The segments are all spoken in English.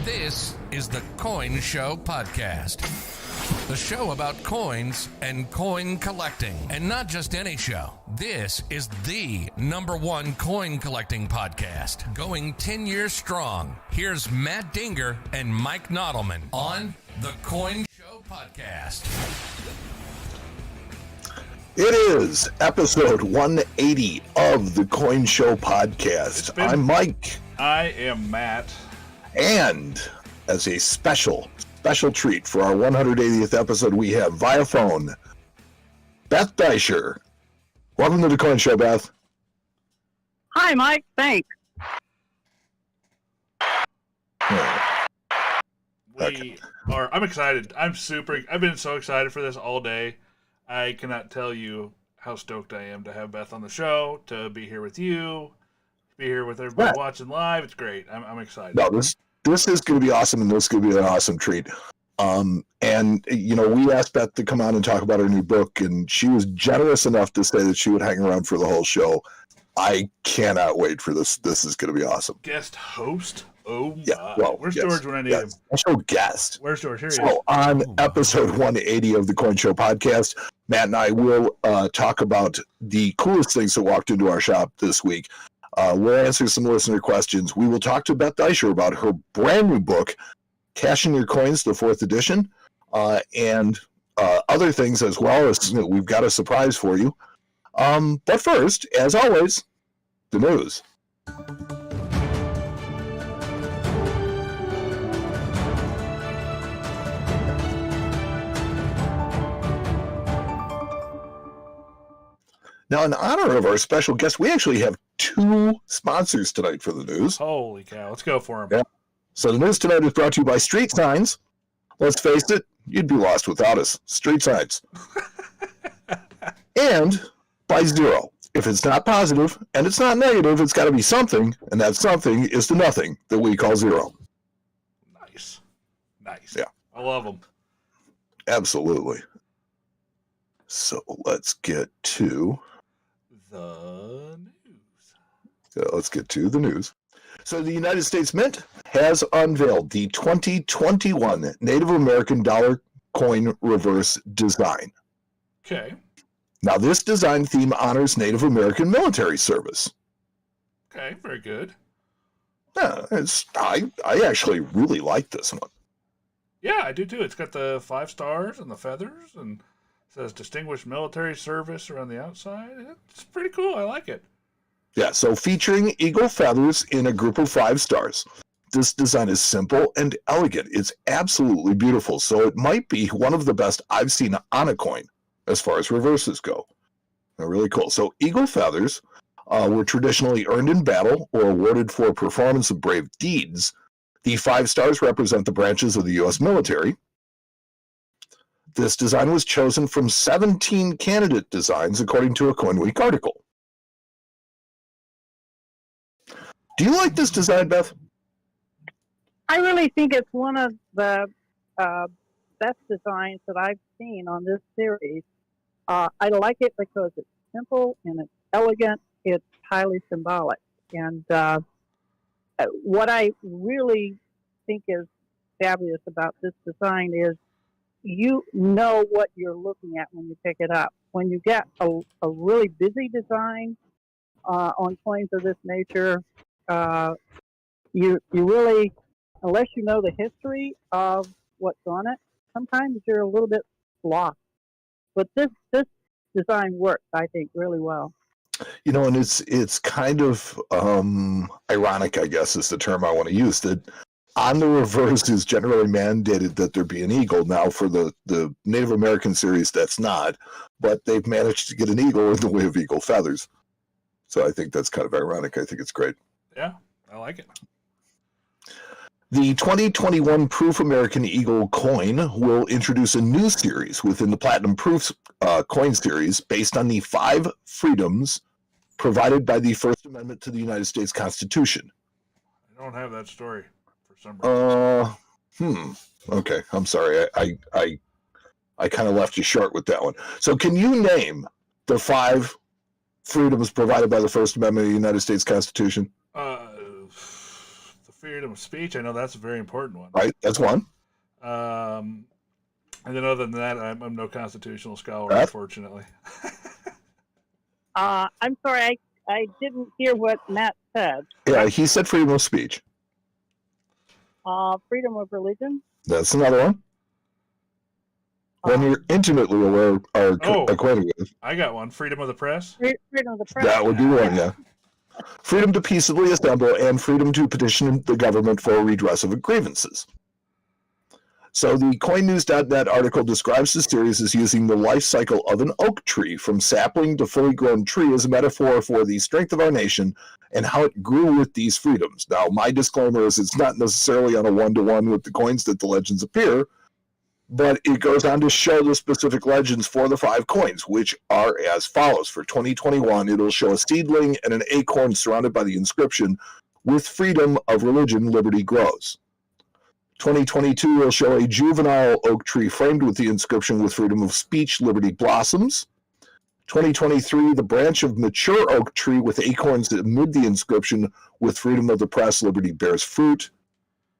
This is the Coin Show Podcast. The show about coins and coin collecting. And not just any show. This is the #1 coin collecting podcast, going 10 years strong. Here's Matt Dinger and Mike Nodelman on the Coin Show Podcast. It is episode 180 of the Coin Show Podcast. I'm Mike. I am Matt. And as a special treat for our 180th episode, we have via phone Beth Deisher. Welcome to the Coin Show, Beth. Hi, Mike. Thanks. I'm excited. I've been so excited for this all day. I cannot tell you how stoked I am to have Beth on the show, to be here with you, be here with everybody watching live. It's great. I'm excited. No, this is going to be awesome, and this is going to be an awesome treat. And, you know, we asked Beth to come on and talk about her new book, and she was generous enough to say that she would hang around for the whole show. I cannot wait for this. This is going to be awesome. Guest host? Oh, my. Yeah, well, Where's George when I need him? Special guest. Where's George? Here he is. So on episode 180 of the Coin Show Podcast, Matt and I will talk about the coolest things that walked into our shop this week. We'll answer some listener questions. We will talk to Beth Deisher about her brand new book, Cash in Your Coins, the 4th edition, and other things as well. As we've got a surprise for you. But first, as always, the news. Now, in honor of our special guest, we actually have 2 sponsors tonight for the news. Holy cow. Let's go for them. Yeah. So the news tonight is brought to you by Street Signs. Let's face it, you'd be lost without us. Street Signs. And by Zero. If it's not positive and it's not negative, it's got to be something, and that something is the nothing that we call zero. Nice. Yeah. I love them. Absolutely. So let's get to the news. So the United States Mint has unveiled the 2021 Native American dollar coin reverse design. Okay. Now, this design theme honors Native American military service. Okay, very good. Yeah, I actually really like this one. Yeah, I do too. It's got the 5 stars and the feathers, and it says distinguished military service around the outside. It's pretty cool. I like it. Yeah, so featuring eagle feathers in a group of 5 stars. This design is simple and elegant. It's absolutely beautiful. So it might be one of the best I've seen on a coin as far as reverses go. They're really cool. So eagle feathers were traditionally earned in battle or awarded for performance of brave deeds. The 5 stars represent the branches of the U.S. military. This design was chosen from 17 candidate designs, according to a CoinWeek article. Do you like this design, Beth? I really think it's one of the best designs that I've seen on this series. I like it because it's simple and it's elegant. It's highly symbolic. And what I really think is fabulous about this design is you know what you're looking at when you pick it up. When you get a really busy design on coins of this nature, you really, unless you know the history of what's on it, sometimes you're a little bit lost. But this design works, I think, really well. You know, and it's kind of ironic, I guess, is the term I want to use, that on the reverse is generally mandated that there be an eagle. Now, for the Native American series, that's not, but they've managed to get an eagle in the way of eagle feathers. So I think that's kind of ironic. I think it's great. Yeah, I like it. The 2021 Proof American Eagle coin will introduce a new series within the Platinum Proofs coin series based on the 5 freedoms provided by the First Amendment to the United States Constitution. I don't have that story for some reason. Okay, I'm sorry. I kind of left you short with that one. So can you name the 5 freedoms provided by the First Amendment of the United States Constitution? The Freedom of speech. I know that's a very important one. Right, that's one. And then other than that, I'm no constitutional scholar, Beth? unfortunately. I'm sorry, I didn't hear what Matt said. Yeah, he said freedom of speech. Freedom of religion. That's another one. One you're intimately aware or acquainted with. I got one. Freedom of the press. Freedom of the press. That would be one, yeah. Freedom to peaceably assemble and freedom to petition the government for redress of grievances. So the CoinNews.net article describes the series as using the life cycle of an oak tree from sapling to fully grown tree as a metaphor for the strength of our nation and how it grew with these freedoms. Now, my disclaimer is it's not necessarily on a one-to-one with the coins that the legends appear, but it goes on to show the specific legends for the 5 coins, which are as follows. For 2021, it'll show a seedling and an acorn surrounded by the inscription, "With freedom of religion, liberty grows." 2022 will show a juvenile oak tree framed with the inscription, "With freedom of speech, liberty blossoms." 2023, the branch of mature oak tree with acorns amid the inscription, "With freedom of the press, liberty bears fruit."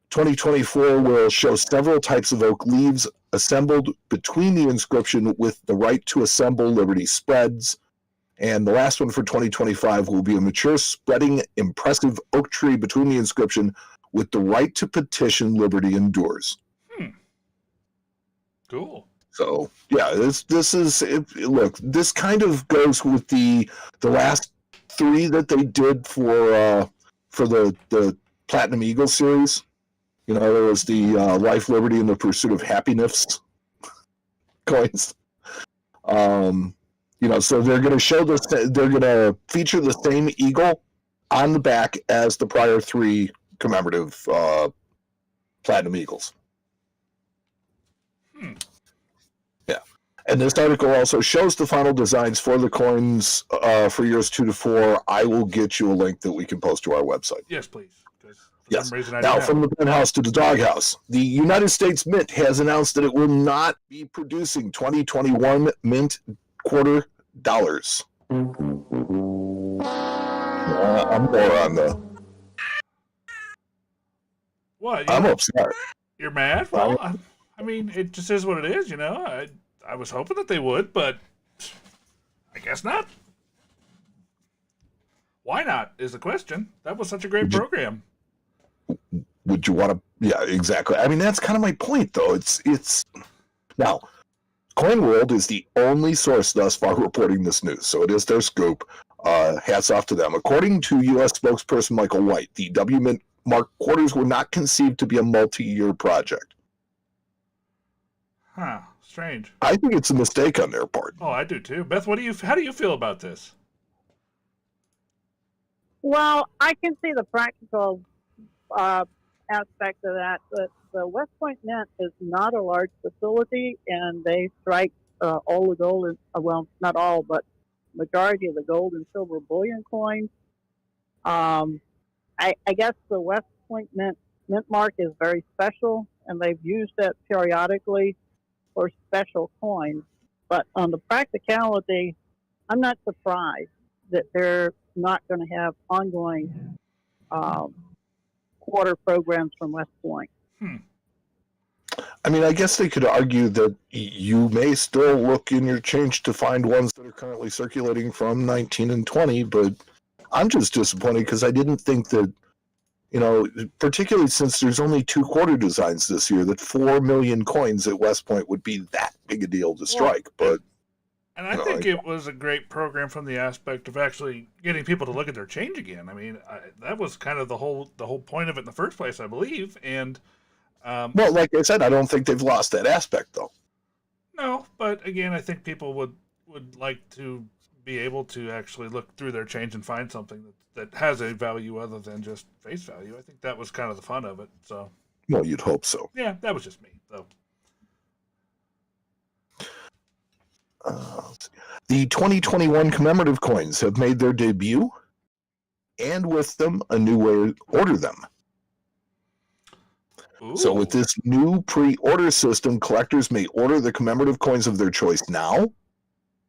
2024 will show several types of oak leaves assembled between the inscription, "With the right to assemble, liberty spreads." And the last one for 2025 will be a mature, spreading, impressive oak tree between the inscription, "With the right to petition, liberty endures." Cool. So yeah, this is look. This kind of goes with the last 3 that they did for the Platinum Eagle series. You know, there was the Life, Liberty, and the Pursuit of Happiness coins. You know, so they're going to show this. They're going to feature the same eagle on the back as the prior 3 commemorative Platinum Eagles. Yeah, and this article also shows the final designs for the coins for years 2 to 4. I will get you a link that we can post to our website. Yes, please. Yes. Some reason I Now, don't from the penthouse to the doghouse, the United States Mint has announced that it will not be producing 2021 mint quarter dollars. I'm more on the. What? I'm upset. You're mad? Well, I mean, it just is what it is, you know. I was hoping that they would, but I guess not. Why not is the question. That was such a great program. Would you want to? Yeah, exactly. I mean, that's kind of my point, though. It's now, Coin World is the only source thus far reporting this news, so it is their scoop. Hats off to them. According to U.S. spokesperson Michael White, the W Mint Mark quarters were not conceived to be a multi-year project. Huh? Strange. I think it's a mistake on their part. Oh, I do too. Beth, how do you feel about this? Well, I can see the practical aspect of that. The West Point Mint is not a large facility, and they strike all the gold, well, not all, but majority of the gold and silver bullion coins. I guess the West Point Mint mark is very special, and they've used it periodically for special coins. But on the practicality, I'm not surprised that they're not going to have ongoing quarter programs from West Point. I mean, I guess they could argue that you may still look in your change to find ones that are currently circulating from 19 and 20, but I'm just disappointed because I didn't think that, you know, particularly since there's only 2 quarter designs this year, that 4 million coins at West Point would be that big a deal to strike. But and I think it was a great program from the aspect of actually getting people to look at their change again. I mean, that was kind of the whole point of it in the first place, I believe. And well, like I said, I don't think they've lost that aspect, though. No, but again, I think people would like to be able to actually look through their change and find something that has a value other than just face value. I think that was kind of the fun of it. So, well, you'd hope so. Yeah, that was just me, though. The 2021 commemorative coins have made their debut, and with them, a new way to order them. Ooh. So with this new pre-order system, collectors may order the commemorative coins of their choice now,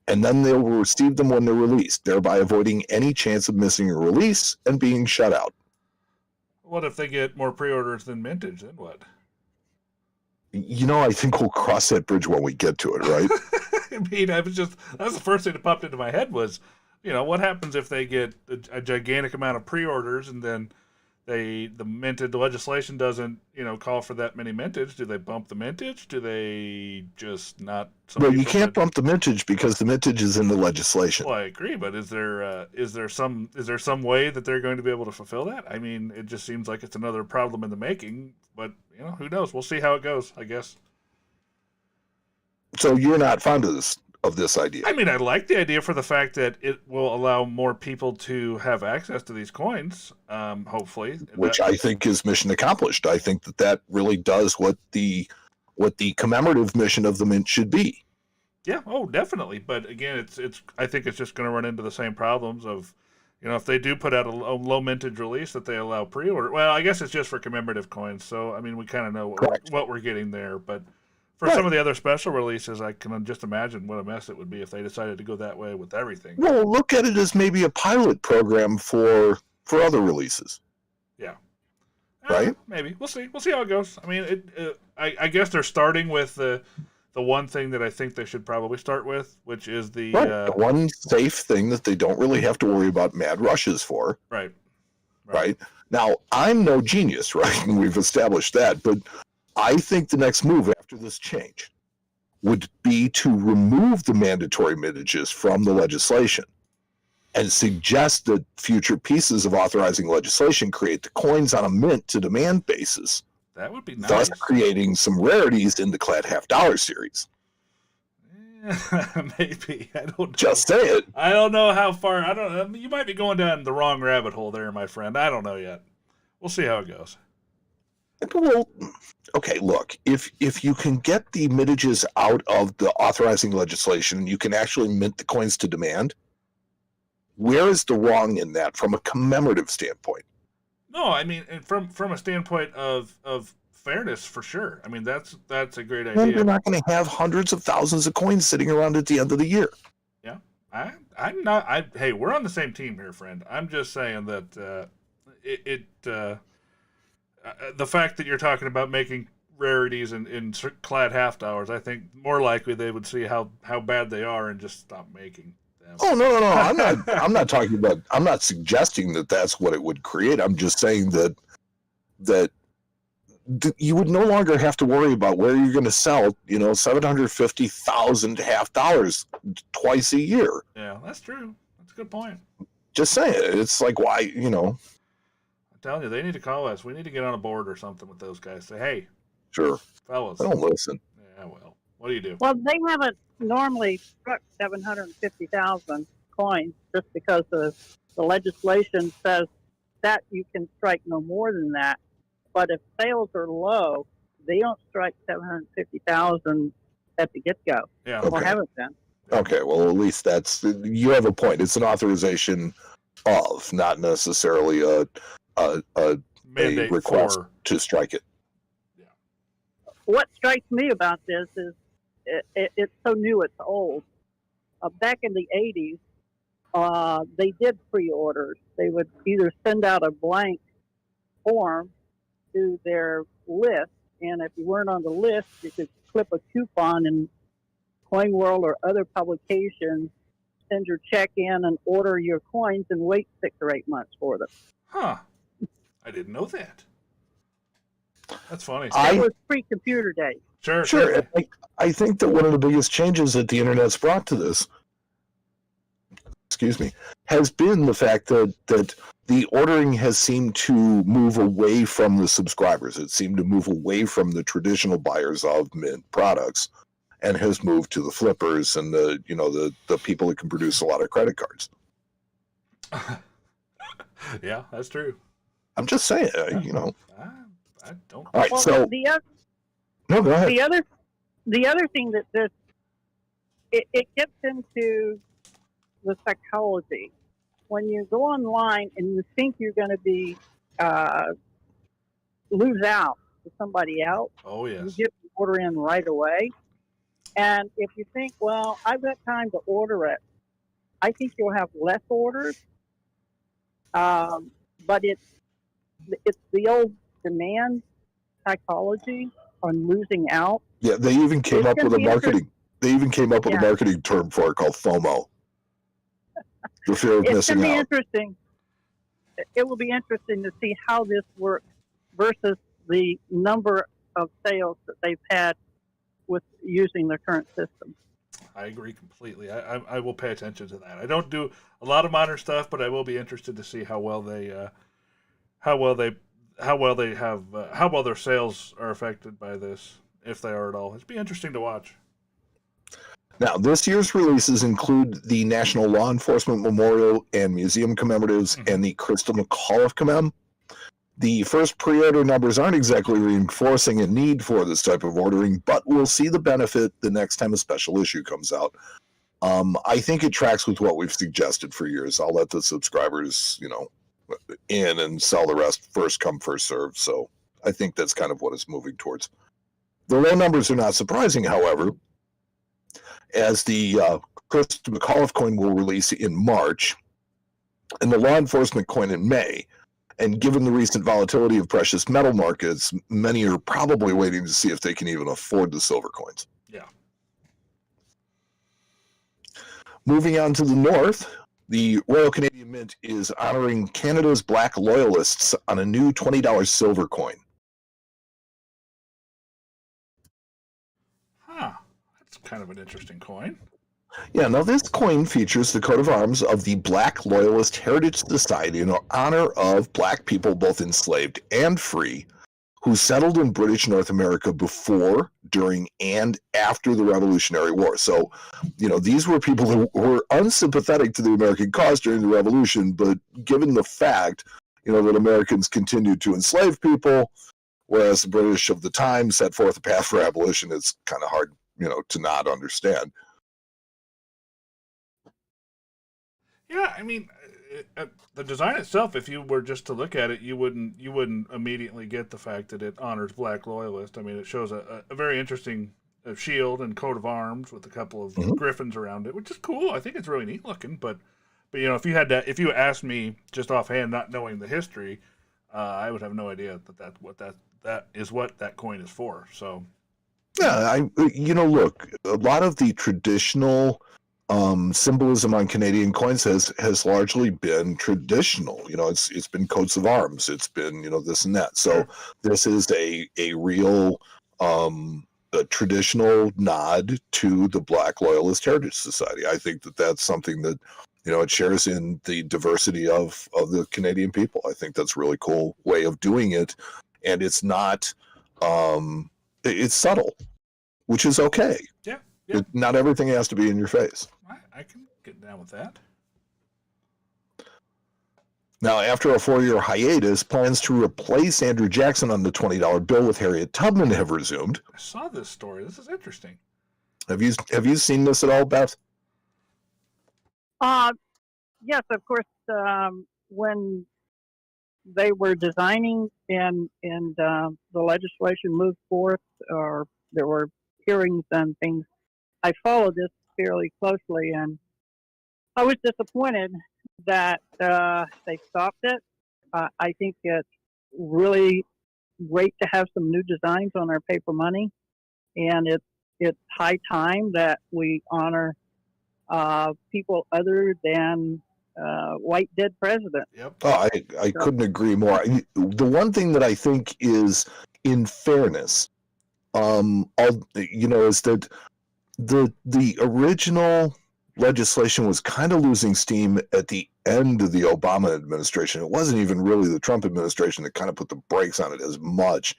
and then they will receive them when they're released, thereby avoiding any chance of missing a release and being shut out. What if they get more pre-orders than mintage? Then what? I think we'll cross that bridge when we get to it, right? I mean, that's the first thing that popped into my head was, what happens if they get a gigantic amount of pre-orders and then the legislation doesn't, call for that many mintage? Do they bump the mintage? Do they just not? Well, you can't bump the mintage because the mintage is in the legislation. Well, I agree, but is there some way that they're going to be able to fulfill that? I mean, it just seems like it's another problem in the making. But who knows? We'll see how it goes, I guess. So you're not fond of this idea? I mean, I like the idea for the fact that it will allow more people to have access to these coins, hopefully. Which I think is mission accomplished. I think that really does what the commemorative mission of the mint should be. Yeah, oh, definitely. But again, I think it's just going to run into the same problems of, if they do put out a low mintage release that they allow pre-order. Well, I guess it's just for commemorative coins. So, I mean, we kind of know what we're getting there. But for some of the other special releases, I can just imagine what a mess it would be if they decided to go that way with everything. Well, look at it as maybe a pilot program for other releases. Yeah. Right? Maybe. We'll see. We'll see how it goes. I mean, I guess they're starting with the one thing that I think they should probably start with, which is the one safe thing that they don't really have to worry about mad rushes for. Right. Now, I'm no genius, right? And we've established that, but I think the next move after this change would be to remove the mandatory mintages from the legislation and suggest that future pieces of authorizing legislation create the coins on a mint to demand basis. That would be nice. Thus creating some rarities in the clad $50 series. Maybe. I don't know. Just say it. I don't know how far. I don't know. You might be going down the wrong rabbit hole there, my friend. I don't know yet. We'll see how it goes. Well, okay, look, if you can get the mintages out of the authorizing legislation and you can actually mint the coins to demand, where is the wrong in that from a commemorative standpoint? No, I mean, from a standpoint of fairness, for sure. I mean, that's a great idea. And you're not going to have hundreds of thousands of coins sitting around at the end of the year. Yeah, I'm not. Hey, we're on the same team here, friend. I'm just saying that the fact that you're talking about making rarities in clad $50, I think more likely they would see how bad they are and just stop making them. Oh no! I'm not talking about. I'm not suggesting that that's what it would create. I'm just saying that you would no longer have to worry about where you're going to sell, $750,000 $50 twice a year. Yeah, that's true. That's a good point. Just saying, it's like why. I'm telling you, they need to call us. We need to get on a board or something with those guys. Say, hey, sure, fellas, I don't listen. Yeah, well, what do you do? Well, they haven't normally struck 750,000 coins just because the legislation says that you can strike no more than that. But if sales are low, they don't strike 750,000 at the get-go. Yeah, or haven't been. Okay, well, at least you have a point. It's an authorization of, not necessarily a mandate request to strike it. Yeah. What strikes me about this is it's so new, it's old. Back in the 80s, they did pre-orders. They would either send out a blank form to their list, and if you weren't on the list, you could clip a coupon in Coin World or other publications, send your check in and order your coins and wait 6 or 8 months for them. Huh. I didn't know that. That's funny. That was pre-computer days. Sure. I think that one of the biggest changes that the internet's brought to this, has been the fact that the ordering has seemed to move away from the subscribers. It seemed to move away from the traditional buyers of mint products and has moved to the flippers and the people that can produce a lot of credit cards. Yeah, that's true. I'm just saying, I don't. All right, well, so no, go ahead. The other thing that this it gets into the psychology. When you go online and you think you're going to be lose out to somebody else, oh yes, you get the order in right away. And if you think, well, I've got time to order it, I think you'll have less orders. But it's the old demand psychology on losing out. Yeah, they even came up with a marketing. They even came up with a marketing term for it called FOMO. The fear of missing out. It's going to be interesting. It will be interesting to see how this works versus the number of sales that they've had with using their current system. I agree completely. I will pay attention to that. I don't do a lot of modern stuff, but I will be interested to see how well their sales are affected by this, if they are at all. It'd be interesting to watch. Now, this year's releases include the National Law Enforcement Memorial and Museum Commemoratives and the Crystal McAuliffe Commem. The first pre-order numbers aren't exactly reinforcing a need for this type of ordering, but we'll see the benefit the next time a special issue comes out. I think it tracks with what we've suggested for years. I'll let the subscribers, in and sell the rest first come, first serve. So I think that's kind of what it's moving towards. The low numbers are not surprising, however, as the Crystal McAuliffe coin will release in March and the law enforcement coin in May. And given the recent volatility of precious metal markets, many are probably waiting to see if they can even afford the silver coins. Yeah. Moving on to the north, the Royal Canadian Mint is honoring Canada's Black Loyalists on a new $20 silver coin. Huh. That's kind of an interesting coin. Yeah, now this coin features the coat of arms of the Black Loyalist Heritage Society in honor of Black people, both enslaved and free, who settled in British North America before, during, and after the Revolutionary War. So, these were people who were unsympathetic to the American cause during the Revolution, but given the fact, that Americans continued to enslave people, whereas the British of the time set forth a path for abolition, it's kind of hard, to not understand. Yeah, I mean, the design itself, if you were just to look at it, you wouldn't immediately get the fact that it honors Black Loyalists. I mean, it shows a very interesting shield and coat of arms with a couple of griffins around it, which is cool. I think it's really neat looking. But if you asked me just offhand, not knowing the history, I would have no idea that is what that coin is for. So, yeah, look, a lot of the traditional symbolism on Canadian coins has largely been traditional. It's been coats of arms. It's been, this and that. So this is a real a traditional nod to the Black Loyalist Heritage Society. I think that's something that, it shares in the diversity of the Canadian people. I think that's a really cool way of doing it. And it's not, it's subtle, which is okay. Yeah. Not everything has to be in your face. I can get down with that. Now, after a 4-year hiatus, plans to replace Andrew Jackson on the $20 bill with Harriet Tubman have resumed. I saw this story. This is interesting. Have you seen this at all, Beth? Yes, of course. When they were designing and the legislation moved forth, or there were hearings and things, I followed this fairly closely, and I was disappointed that they stopped it. I think it's really great to have some new designs on our paper money, and it's high time that we honor people other than white dead presidents. Yep. Oh, I couldn't agree more. The one thing that I think is, in fairness, is that the original legislation was kind of losing steam at the end of the Obama administration. It wasn't even really the Trump administration that kind of put the brakes on it as much,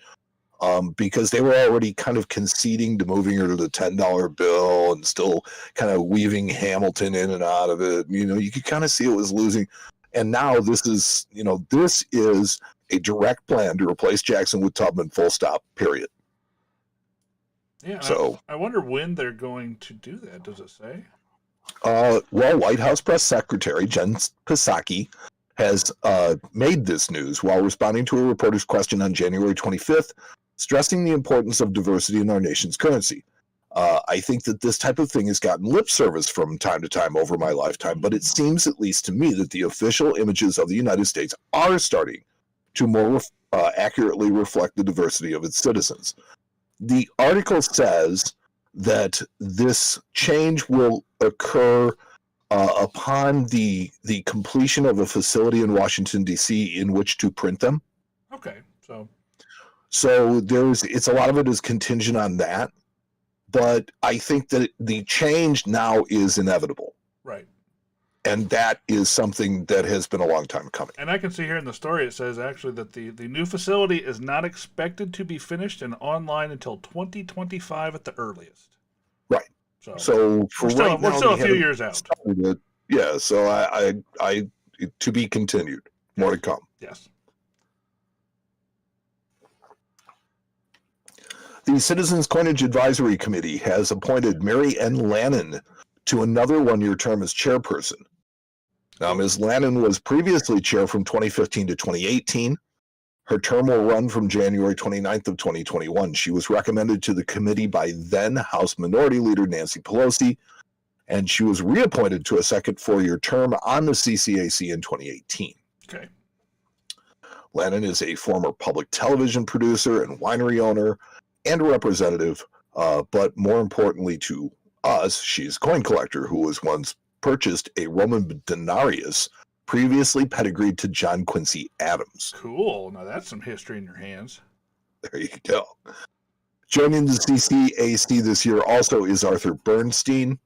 because they were already kind of conceding to moving her to the $10 bill and still kind of weaving Hamilton in and out of it. You could kind of see it was losing. And now this is a direct plan to replace Jackson with Tubman, full stop, period. Yeah, so I wonder when they're going to do that. Does it say? White House Press Secretary Jen Psaki has made this news while responding to a reporter's question on January 25th, stressing the importance of diversity in our nation's currency. I think that this type of thing has gotten lip service from time to time over my lifetime, but it seems, at least to me, that the official images of the United States are starting to more accurately reflect the diversity of its citizens. The article says that this change will occur upon the completion of a facility in Washington, D.C. in which to print them. Okay, so it's a lot of it is contingent on that, but I think that the change now is inevitable. Right. And that is something that has been a long time coming. And I can see here in the story it says actually that the new facility is not expected to be finished and online until 2025 at the earliest. Right. So for we're still a few years out. Yeah. So I to be continued. More to come. Yes. The Citizens Coinage Advisory Committee has appointed Mary N. Lannon to another one-year term as chairperson. Now, Ms. Lannon was previously chair from 2015 to 2018. Her term will run from January 29th of 2021. She was recommended to the committee by then House Minority Leader Nancy Pelosi, and she was reappointed to a second four-year term on the CCAC in 2018. Okay. Lannon is a former public television producer and winery owner and a representative, but more importantly to us, she's a coin collector who was once purchased a Roman denarius previously pedigreed to John Quincy Adams. Cool. Now that's some history in your hands. There you go. Joining the CCAC this year also is Arthur Bernstein.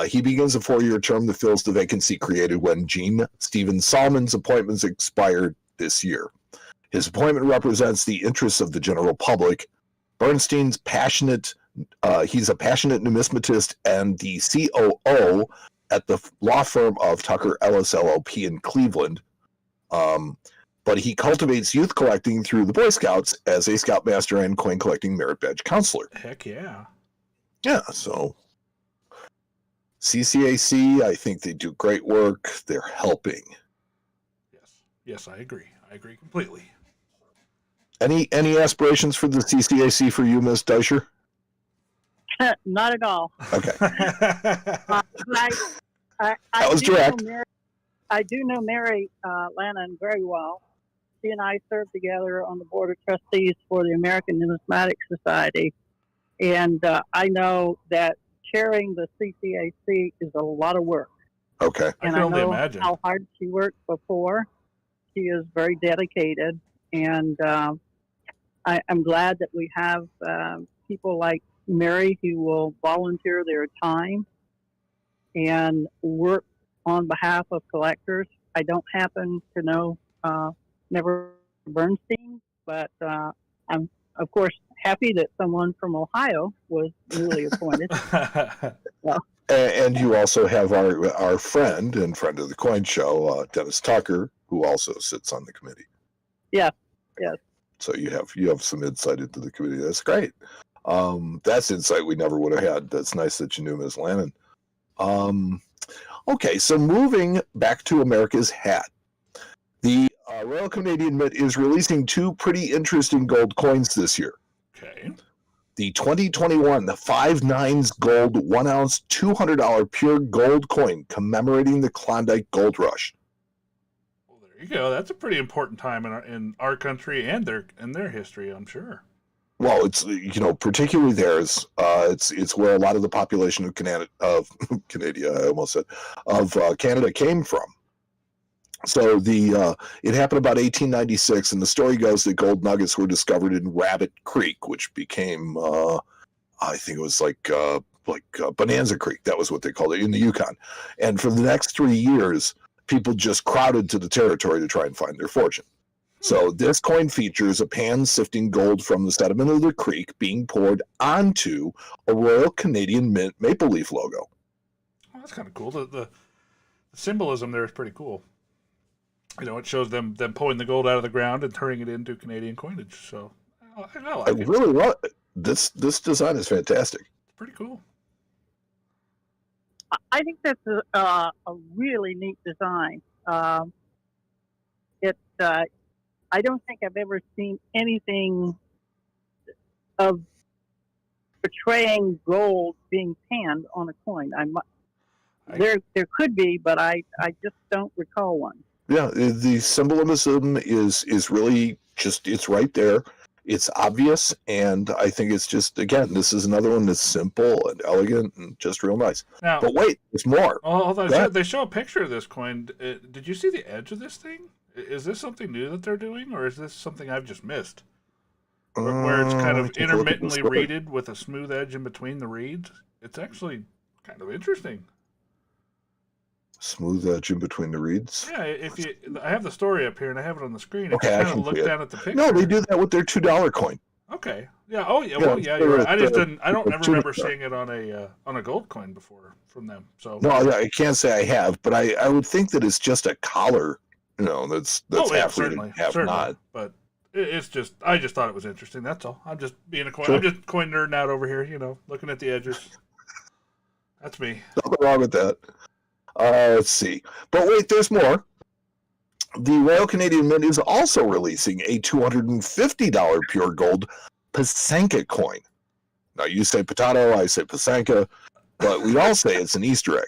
He begins a four-year term that fills the vacancy created when Gene Stephen Salmon's appointments expired this year. His appointment represents the interests of the general public. Bernstein's he's a passionate numismatist and the COO at the law firm of Tucker Ellis LLP in Cleveland. But he cultivates youth collecting through the Boy Scouts as a Scoutmaster and coin collecting merit badge counselor. Heck yeah. Yeah, so CCAC, I think they do great work. They're helping. Yes, I agree. I agree completely. Any aspirations for the CCAC for you, Ms. Deisher? Not at all. Okay. I that was direct. I do know Mary Lannon very well. She and I served together on the board of trustees for the American Numismatic Society. And I know that chairing the CCAC is a lot of work. Okay. I And can I only know imagine how hard she worked before. She is very dedicated. And I'm glad that we have people like Mary who will volunteer their time and work on behalf of collectors. I don't happen to know Never Bernstein, but I'm, of course, happy that someone from Ohio was newly appointed. And you also have our friend and friend of the Coin Show, Dennis Tucker, who also sits on the committee. Yes. So you have some insight into the committee. That's great. That's insight we never would have had. That's nice that you knew Ms. Lannon. Okay, so moving back to America's hat. The Royal Canadian Mint is releasing two pretty interesting gold coins this year. Okay. The 2021, the 5 nines gold 1 ounce $200 pure gold coin commemorating the Klondike Gold Rush. Well, there you go. That's a pretty important time in our country and their history, I'm sure. Well, it's particularly theirs. It's where a lot of the population of Canada Canada came from. So it happened about 1896, and the story goes that gold nuggets were discovered in Rabbit Creek, which became I think it was like Bonanza Creek. That was what they called it in the Yukon. And for the next 3 years, people just crowded to the territory to try and find their fortune. So this coin features a pan sifting gold from the sediment of the creek being poured onto a Royal Canadian Mint maple leaf logo. Oh, that's kind of cool. The symbolism there is pretty cool. It shows them pulling the gold out of the ground and turning it into Canadian coinage. So I like it. Really love it. This design is fantastic. It's pretty cool. I think that's a really neat design. I don't think I've ever seen anything of portraying gold being panned on a coin. There could be, but I just don't recall one. Yeah, the symbolism is really just, it's right there. It's obvious, and I think it's just, again, this is another one that's simple and elegant and just real nice. Now, But wait, there's more. oh, hold on. Go ahead. They show a picture of this coin. Did you see the edge of this thing? Is this something new that they're doing, or is this something I've just missed? Where it's kind of Take a look at the intermittently story. reeded with a smooth edge in between the reeds. It's actually kind of interesting. Smooth edge in between the reeds. Yeah, I have the story up here and I have it on the screen. If Okay, you I kind can of look see it. down at the picture. No, they do that with their $2 coin. Okay. Yeah. Oh, yeah. Yeah, Well, yeah. You're right. I just didn't. I don't the ever two- remember seeing it on a gold coin before from them. So. No, I can't say I have, but I would think that it's just a collar, that's Oh, yeah, half rated, certainly, half certainly. not. But it's just, I just thought it was interesting. That's all. I'm just being a coin. Sure. I'm just coin nerding out over here. Looking at the edges. That's me. Nothing wrong with that. Let's see. But wait, there's more. The Royal Canadian Mint is also releasing a $250 pure gold Ccac coin. Now, you say potato, I say Ccac, but we all say it's an Easter egg.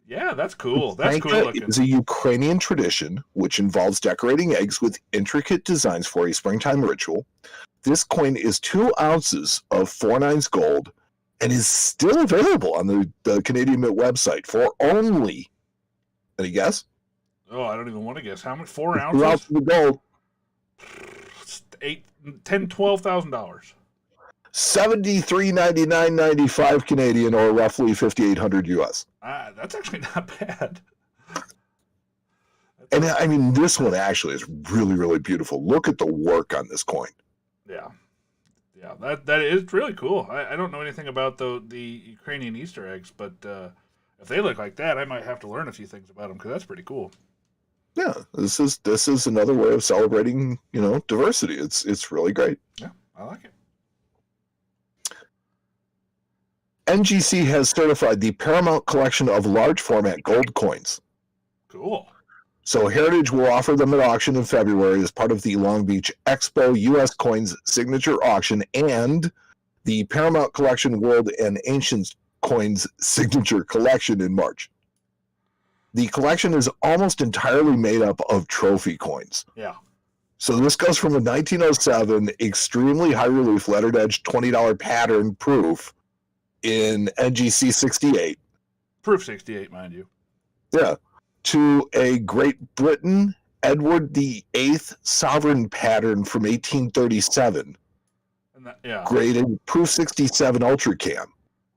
Yeah, that's cool. That's cool Ccac looking. is a Ukrainian tradition which involves decorating eggs with intricate designs for a springtime ritual. This coin is 2 ounces of 4/9 gold and is still available on the Canadian Mint website for only, any guess? Oh, I don't even want to guess. How much? 4 2 ounces? ounces of gold, $12,000. $73.99.95 Canadian, or roughly 5,800 US. That's actually not bad. And I mean, this one actually is really, really beautiful. Look at the work on this coin. Yeah. Yeah, that is really cool. I don't know anything about the Ukrainian Easter eggs, but if they look like that, I might have to learn a few things about them because that's pretty cool. Yeah, this is another way of celebrating, diversity. It's really great. Yeah, I like it. NGC has certified the Paramount collection of large format gold coins. Cool. So Heritage will offer them at auction in February as part of the Long Beach Expo U.S. Coins signature auction and the Paramount Collection World and Ancient Coins signature collection in March. The collection is almost entirely made up of trophy coins. Yeah. So this goes from a 1907 extremely high relief lettered edge $20 pattern proof in NGC 68. Proof 68, mind you. Yeah. To a Great Britain Edward VIII sovereign pattern from 1837, And that, yeah. graded proof 67 ultra cam.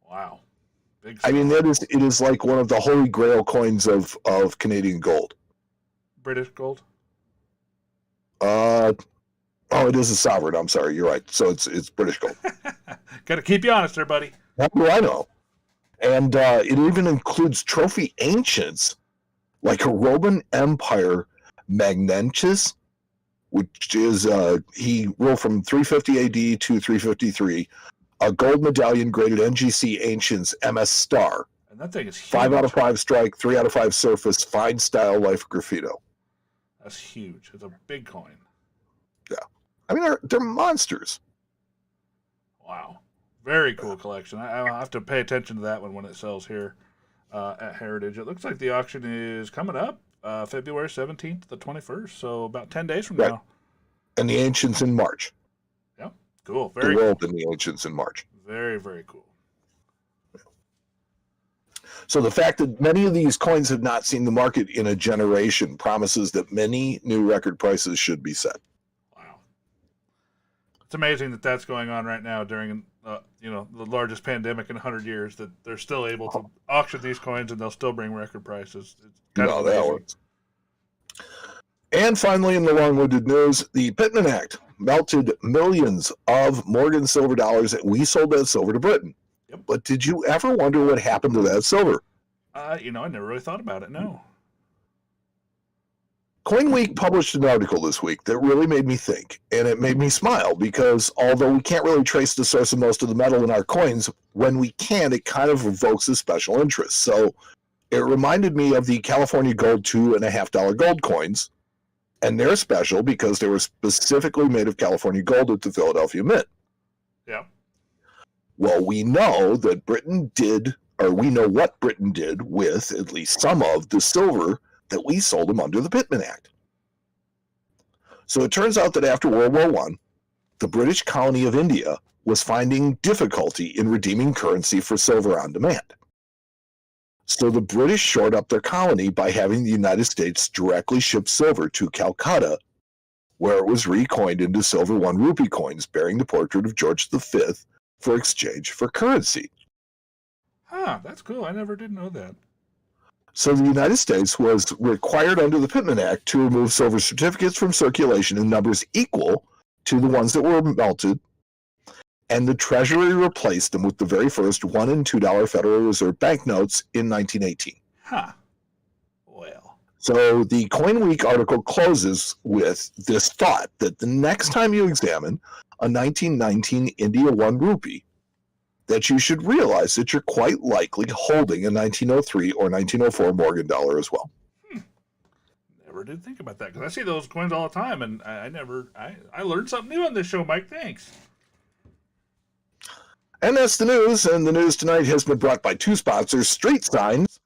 Wow. Big I mean, stuff. it is like one of the holy grail coins of Canadian gold. British gold. It is a sovereign. I'm sorry, you're right. So it's British gold. Got to keep you honest there, buddy. How do I know? And it even includes trophy ancients like a Roman Empire Magnentius, which is he ruled from 350 AD to 353, a gold medallion graded NGC Ancients MS Star, And that thing is huge. 5 out of 5 strike, 3 out of 5 surface, fine style life graffito. That's huge. It's a big coin. I mean, they're monsters. Wow. Very cool collection. I'll have to pay attention to that one when it sells here at Heritage. It looks like the auction is coming up February 17th to the 21st, so about 10 days from Right. now. And the Ancients in March. Yeah, cool. The Very, world and the Ancients in March. very, very cool. So the fact that many of these coins have not seen the market in a generation promises that many new record prices should be set. Wow. It's amazing that that's going on right now during, the largest pandemic in 100 years, that they're still able to auction these coins and they'll still bring record prices. It's kind of that amazing. works. And finally, in the long-winded news, the Pittman Act melted millions of Morgan silver dollars that we sold that silver to Britain. Yep. But did you ever wonder what happened to that silver? I never really thought about it, no. Coin Week published an article this week that really made me think, and it made me smile because although we can't really trace the source of most of the metal in our coins, when we can, it kind of evokes a special interest. So it reminded me of the California Gold $2.50 gold coins, and they're special because they were specifically made of California gold at the Philadelphia Mint. Yeah. Well, we know that Britain did, or we know what Britain did with at least some of the silver that we sold them under the Pittman Act. So it turns out that after World War I, the British colony of India was finding difficulty in redeeming currency for silver on demand. So the British shored up their colony by having the United States directly ship silver to Calcutta, where it was recoined into silver 1 rupee coins bearing the portrait of George V for exchange for currency. Huh, that's cool. I never did know that. So the United States was required under the Pittman Act to remove silver certificates from circulation in numbers equal to the ones that were melted, and the Treasury replaced them with the very first $1 and $2 Federal Reserve banknotes in 1918. Huh. Well. So the Coin Week article closes with this thought that the next time you examine a 1919 India 1 rupee, that you should realize that you're quite likely holding a 1903 or 1904 Morgan dollar as well. Never did think about that, because I see those coins all the time, and I learned something new on this show, Mike. Thanks. And that's the news, and the news tonight has been brought by 2 sponsors, Street Signs.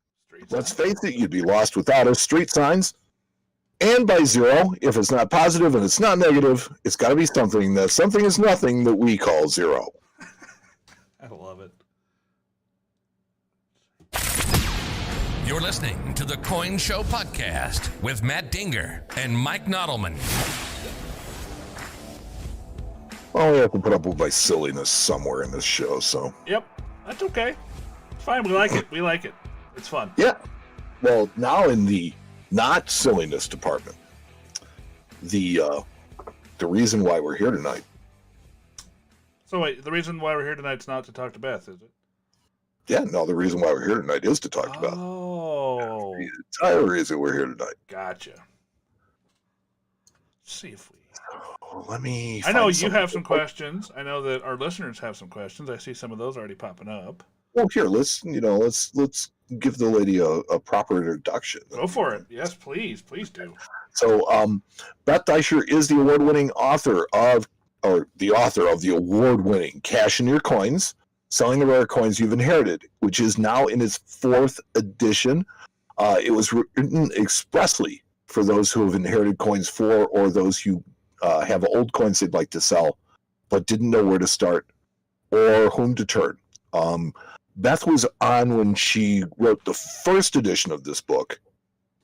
Let's face it, you'd be lost without us, Street Signs. And by Zero. If it's not positive and it's not negative, it's got to be something. That something is nothing that we call Zero. I love it. You're listening to the Coin Show Podcast with Matt Dinger and Mike Nodelman. Well, we have to put up with my silliness somewhere in this show, so. Yep, that's okay. It's fine. We like it. We like it. It's fun. Yeah. Well, now in the not silliness department, the reason why we're here tonight. So wait, the reason why we're here tonight is not to talk to Beth, is it? Yeah, no, the reason why we're here tonight is to talk about. Oh. The entire reason we're here tonight. Gotcha. Let's see if we... Let me. I know you have some questions. I know that our listeners have some questions. I see some of those already popping up. Well, here, let's give the lady a proper introduction. Go for it. Yes, please do. So, Beth Deisher is the award-winning author of the award-winning Cash in Your Coins, Selling the Rare Coins You've Inherited, which is now in its 4th edition. It was written expressly for those who have inherited coins or those who have old coins they'd like to sell, but didn't know where to start or whom to turn. Beth was on when she wrote the first edition of this book,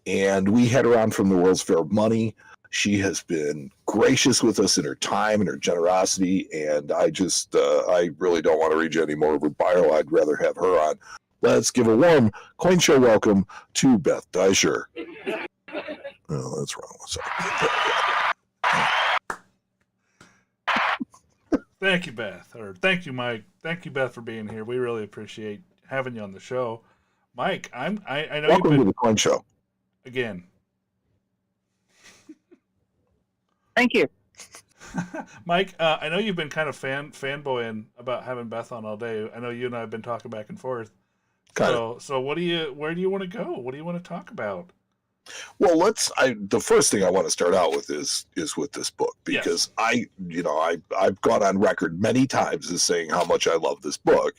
and we had her on from the World's Fair of Money. She has been gracious with us in her time and her generosity, and I really don't want to read you any more of her bio. I'd rather have her on. Let's give a warm Coin Show welcome to Beth Deisher. Oh, that's wrong. Sorry. Thank you, Beth. Or thank you, Mike. Thank you, Beth, for being here. We really appreciate having you on the show. Mike, I know welcome you've been to the Coin Show. Again. Thank you. Mike, I know you've been kind of fanboying about having Beth on all day. I know you and I have been talking back and forth. So where do you want to go? What do you want to talk about? Well, the first thing I want to start out with is with this book, because yes. I've gone on record many times as saying how much I love this book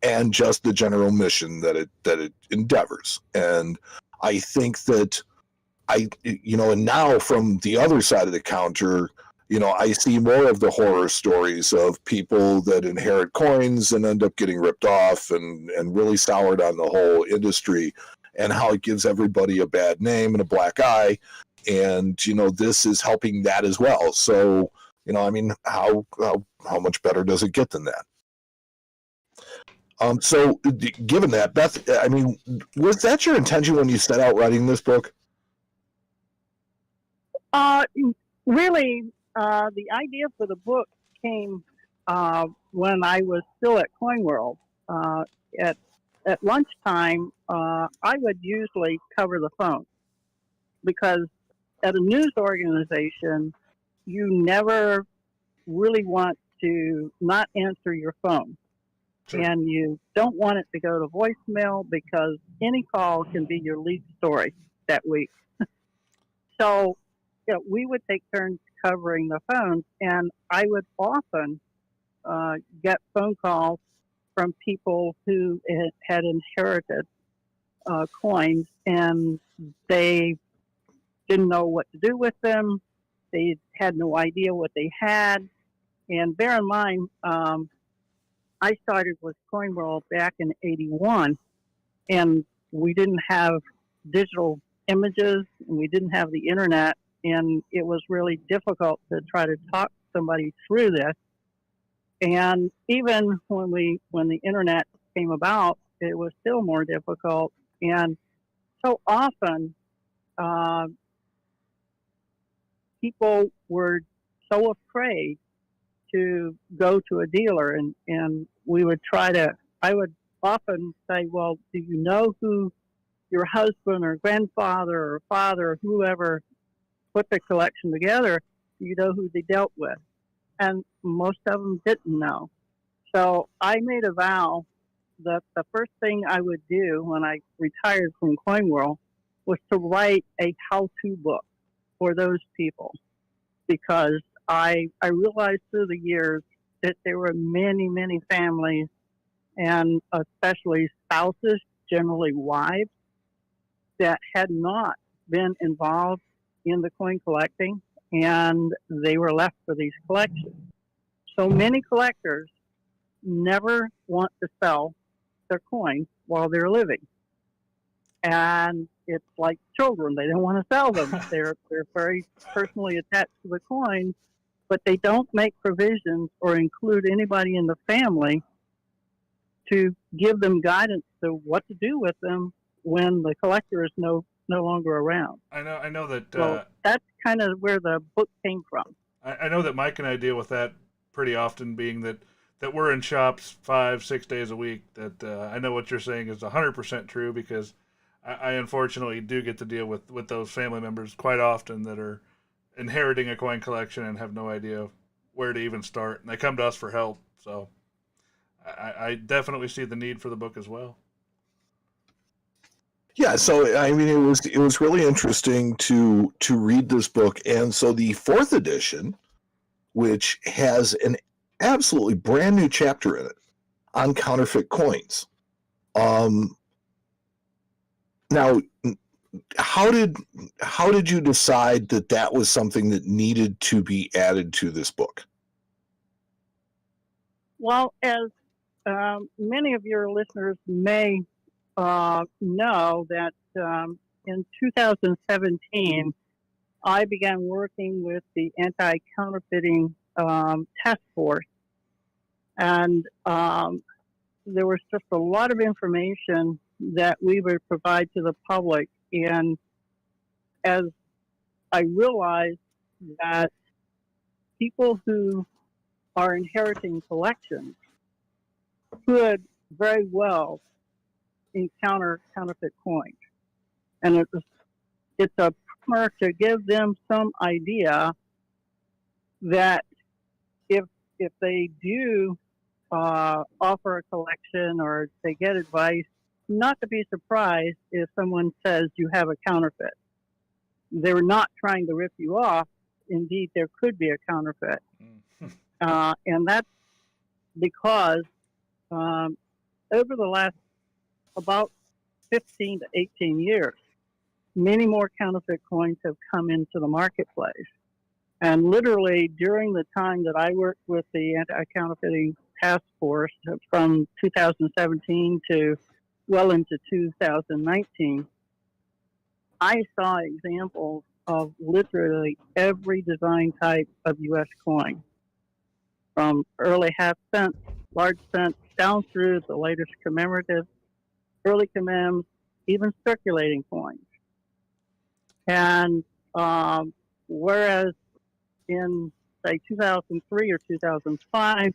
and just the general mission that it endeavors. And I think that and now from the other side of the counter, I see more of the horror stories of people that inherit coins and end up getting ripped off and really soured on the whole industry, and how it gives everybody a bad name and a black eye. And, this is helping that as well. So, how much better does it get than that? So given that, Beth, was that your intention when you set out writing this book? Really, the idea for the book came when I was still at Coin World. At lunchtime, I would usually cover the phone, because at a news organization, you never really want to not answer your phone. Sure. And you don't want it to go to voicemail, because any call can be your lead story that week. So, we would take turns covering the phones, and I would often get phone calls from people who had inherited coins, and they didn't know what to do with them. They had no idea what they had. And bear in mind, I started with CoinWorld back in '81, and we didn't have digital images, and we didn't have the internet, and it was really difficult to try to talk somebody through this. And even when the internet came about, it was still more difficult. And so often, people were so afraid to go to a dealer, and I would often say, well, do you know who your husband or grandfather or father or whoever put the collection together? Do you know who they dealt with? And most of them didn't know. So I made a vow that the first thing I would do when I retired from CoinWorld was to write a how-to book for those people, because I realized through the years that there were many, many families, and especially spouses, generally wives, that had not been involved in the coin collecting, and they were left for these collections. So many collectors never want to sell their coins while they're living. And it's like children. They don't want to sell them. They're very personally attached to the coins, but they don't make provisions or include anybody in the family to give them guidance to what to do with them when the collector is no longer around. I know that. So that's kind of where the book came from. I know that Mike and I deal with that pretty often, being that we're in shops 5-6 days a week. That I know what you're saying is 100% true, because I unfortunately do get to deal with those family members quite often that are inheriting a coin collection and have no idea where to even start, and they come to us for help. So I definitely see the need for the book as well. Yeah, so I mean, it was really interesting to read this book, and so the fourth edition, which has an absolutely brand new chapter in it on counterfeit coins. Now, how did you decide that was something that needed to be added to this book? Well, as many of your listeners may know, that in 2017, I began working with the Anti-Counterfeiting task force, and there was just a lot of information that we would provide to the public. And as I realized that people who are inheriting collections could very well encounter counterfeit coins, and it's a primer to give them some idea that if they do offer a collection, or they get advice, not to be surprised if someone says you have a counterfeit. They're not trying to rip you off. Indeed, there could be a counterfeit. And that's because over the last about 15 to 18 years, many more counterfeit coins have come into the marketplace. And literally during the time that I worked with the Anti-Counterfeiting Task Force, from 2017 to well into 2019, I saw examples of literally every design type of U.S. coin, from early half cents, large cents, down through the latest commemorative, early commems, even circulating coins. And whereas in, say, 2003 or 2005,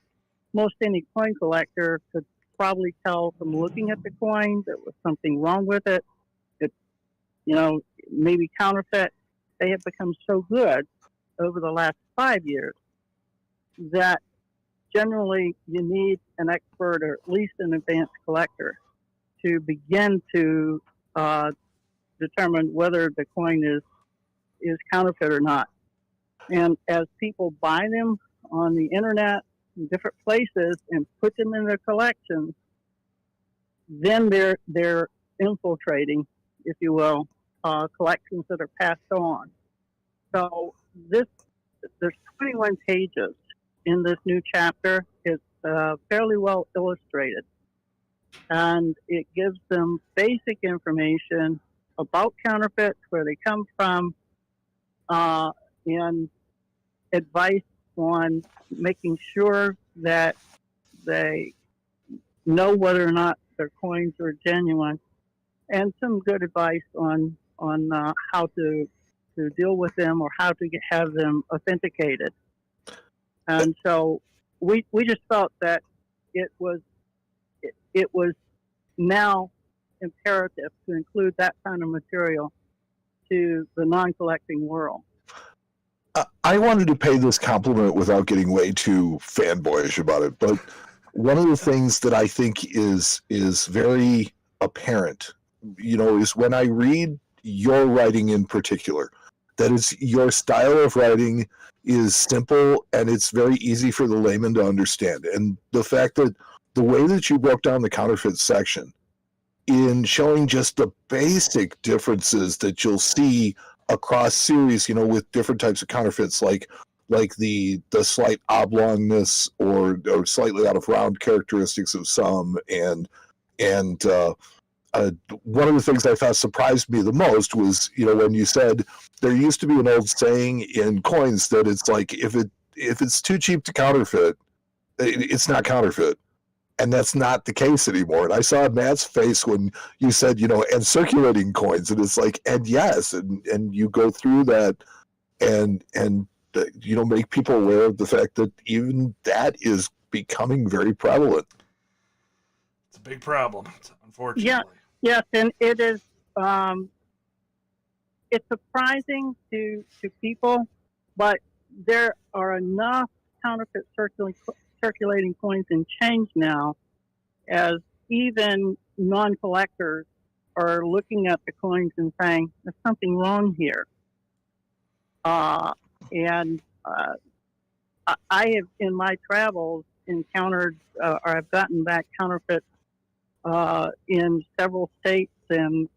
most any coin collector could probably tell from looking at the coin there was something wrong with it. Maybe counterfeit. They have become so good over the last 5 years that generally you need an expert, or at least an advanced collector, to begin to determine whether the coin is counterfeit or not. And as people buy them on the internet in different places and put them in their collections, then their infiltrating, if you will, collections that are passed on. So there's 21 pages in this new chapter. It's fairly well illustrated, and it gives them basic information about counterfeits, where they come from, and advice on making sure that they know whether or not their coins are genuine, and some good advice on how to deal with them or how to have them authenticated. And so we just felt that it was now imperative to include that kind of material to the non-collecting world. I wanted to pay this compliment without getting way too fanboyish about it, but one of the things that I think is very apparent, is when I read your writing in particular, that is, your style of writing is simple and it's very easy for the layman to understand. And the fact that the way that you broke down the counterfeit section in showing just the basic differences that you'll see across series, with different types of counterfeits, like the slight oblongness or slightly out of round characteristics of some, and one of the things I thought surprised me the most was, when you said there used to be an old saying in coins that it's like, if it's too cheap to counterfeit, it's not counterfeit. And that's not the case anymore. And I saw Matt's face when you said, and circulating coins, and it's like, and yes, and you go through that and make people aware of the fact that even that is becoming very prevalent. It's a big problem, unfortunately. Yes, and it is. It's surprising to people, but there are enough counterfeit circulating coins and change now, as even non-collectors are looking at the coins and saying there's something wrong here. I have, in my travels, encountered or I've gotten back counterfeit in several states, and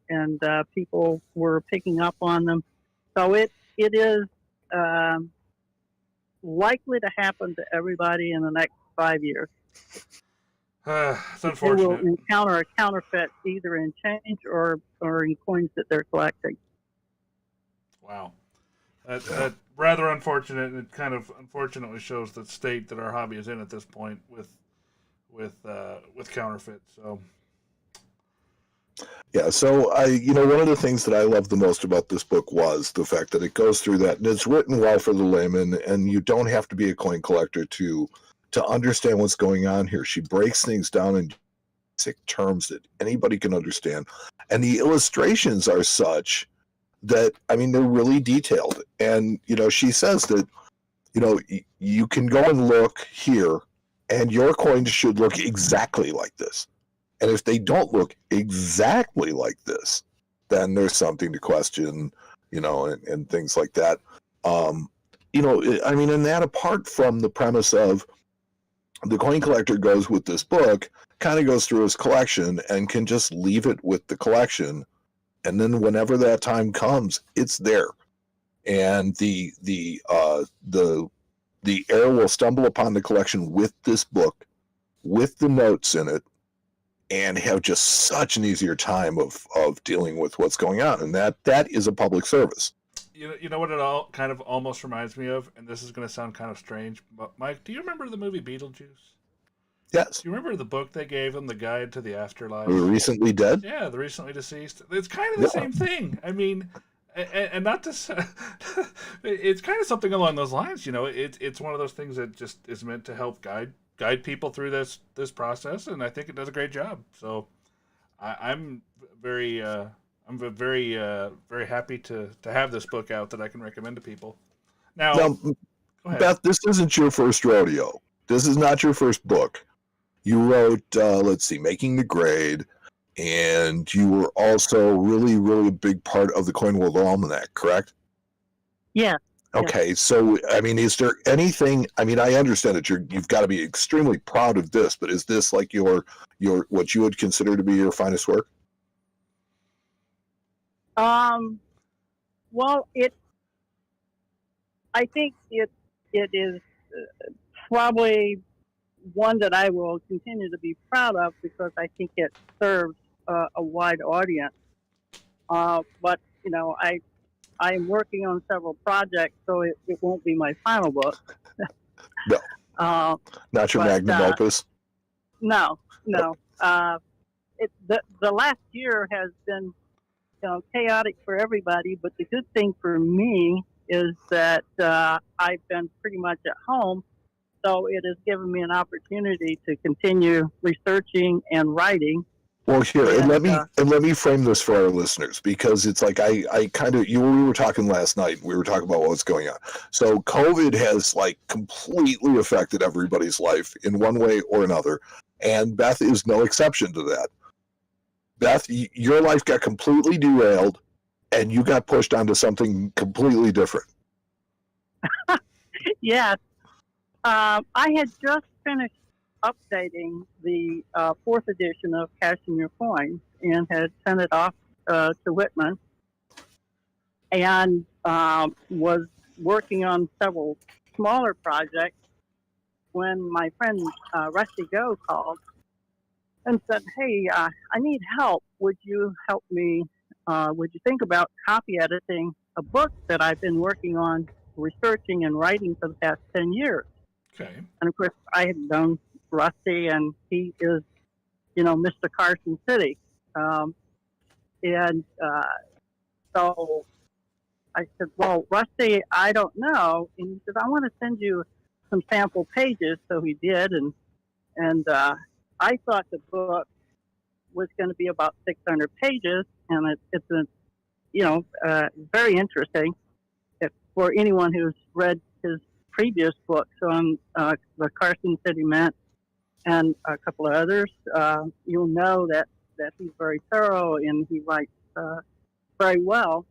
people were picking up on them. So it is likely to happen to everybody in the next 5 years. It's unfortunate. They will encounter a counterfeit either in change or in coins that they're collecting. Wow. That's rather unfortunate, and it kind of unfortunately shows the state that our hobby is in at this point with counterfeit. So yeah, so one of the things that I love the most about this book was the fact that it goes through that, and it's written well for the layman, and you don't have to be a coin collector to understand what's going on here. She breaks things down in basic terms that anybody can understand, and the illustrations are such that, they're really detailed. And she says that you can go and look here, and your coins should look exactly like this. And if they don't look exactly like this, then there's something to question, and things like that. And that, apart from the premise of the coin collector goes with this book, kind of goes through his collection and can just leave it with the collection. And then whenever that time comes, it's there. And the heir will stumble upon the collection with this book, with the notes in it, and have just such an easier time of dealing with what's going on. And that is a public service. You know what it all kind of almost reminds me of, and this is going to sound kind of strange, but Mike, do you remember the movie Beetlejuice? Yes. Do you remember the book they gave him, The Guide to the Afterlife? The recently dead? Yeah, the recently deceased. It's kind of the same thing. And not to say, it's kind of something along those lines. It's one of those things that just is meant to help guide people through this process, and I think it does a great job. So I'm very very happy to have this book out that I can recommend to people. Now go ahead. Beth, this isn't your first rodeo. This is not your first book. You wrote, Making the Grade, and you were also really, really a big part of the Coin World Almanac, correct? Yeah. Okay, so, is there anything, I understand that you've got to be extremely proud of this, but is this like your what you would consider to be your finest work? Well, I think it is probably one that I will continue to be proud of because I think it serves a wide audience. But I'm working on several projects, so it won't be my final book. No, Uh, not your but, magnum opus. No. The last year has been chaotic for everybody, but the good thing for me is that I've been pretty much at home, so it has given me an opportunity to continue researching and writing. Well, here, and let me frame this for our listeners, because it's like I kind of we were talking last night. We were talking about what's going on. So COVID has like completely affected everybody's life in one way or another, and Beth is no exception to that. Beth, your life got completely derailed, and you got pushed onto something completely different. Yes, I had just finished updating the fourth edition of Cashing Your Coins and had sent it off to Whitman, and was working on several smaller projects when my friend Rusty Go called and said, "Hey, I need help. Would you help me? Would you think about copy editing a book that I've been working on, researching and writing for the past 10 years?" Okay. And of course, I had known Rusty, and he is, Mr. Carson City. So I said, "Well, Rusty, I don't know." And he said, "I want to send you some sample pages." So he did, and I thought the book was going to be about 600 pages, and it's very interesting for anyone who's read his previous books on the Carson City Mint and a couple of others. You'll know that he's very thorough and he writes very well.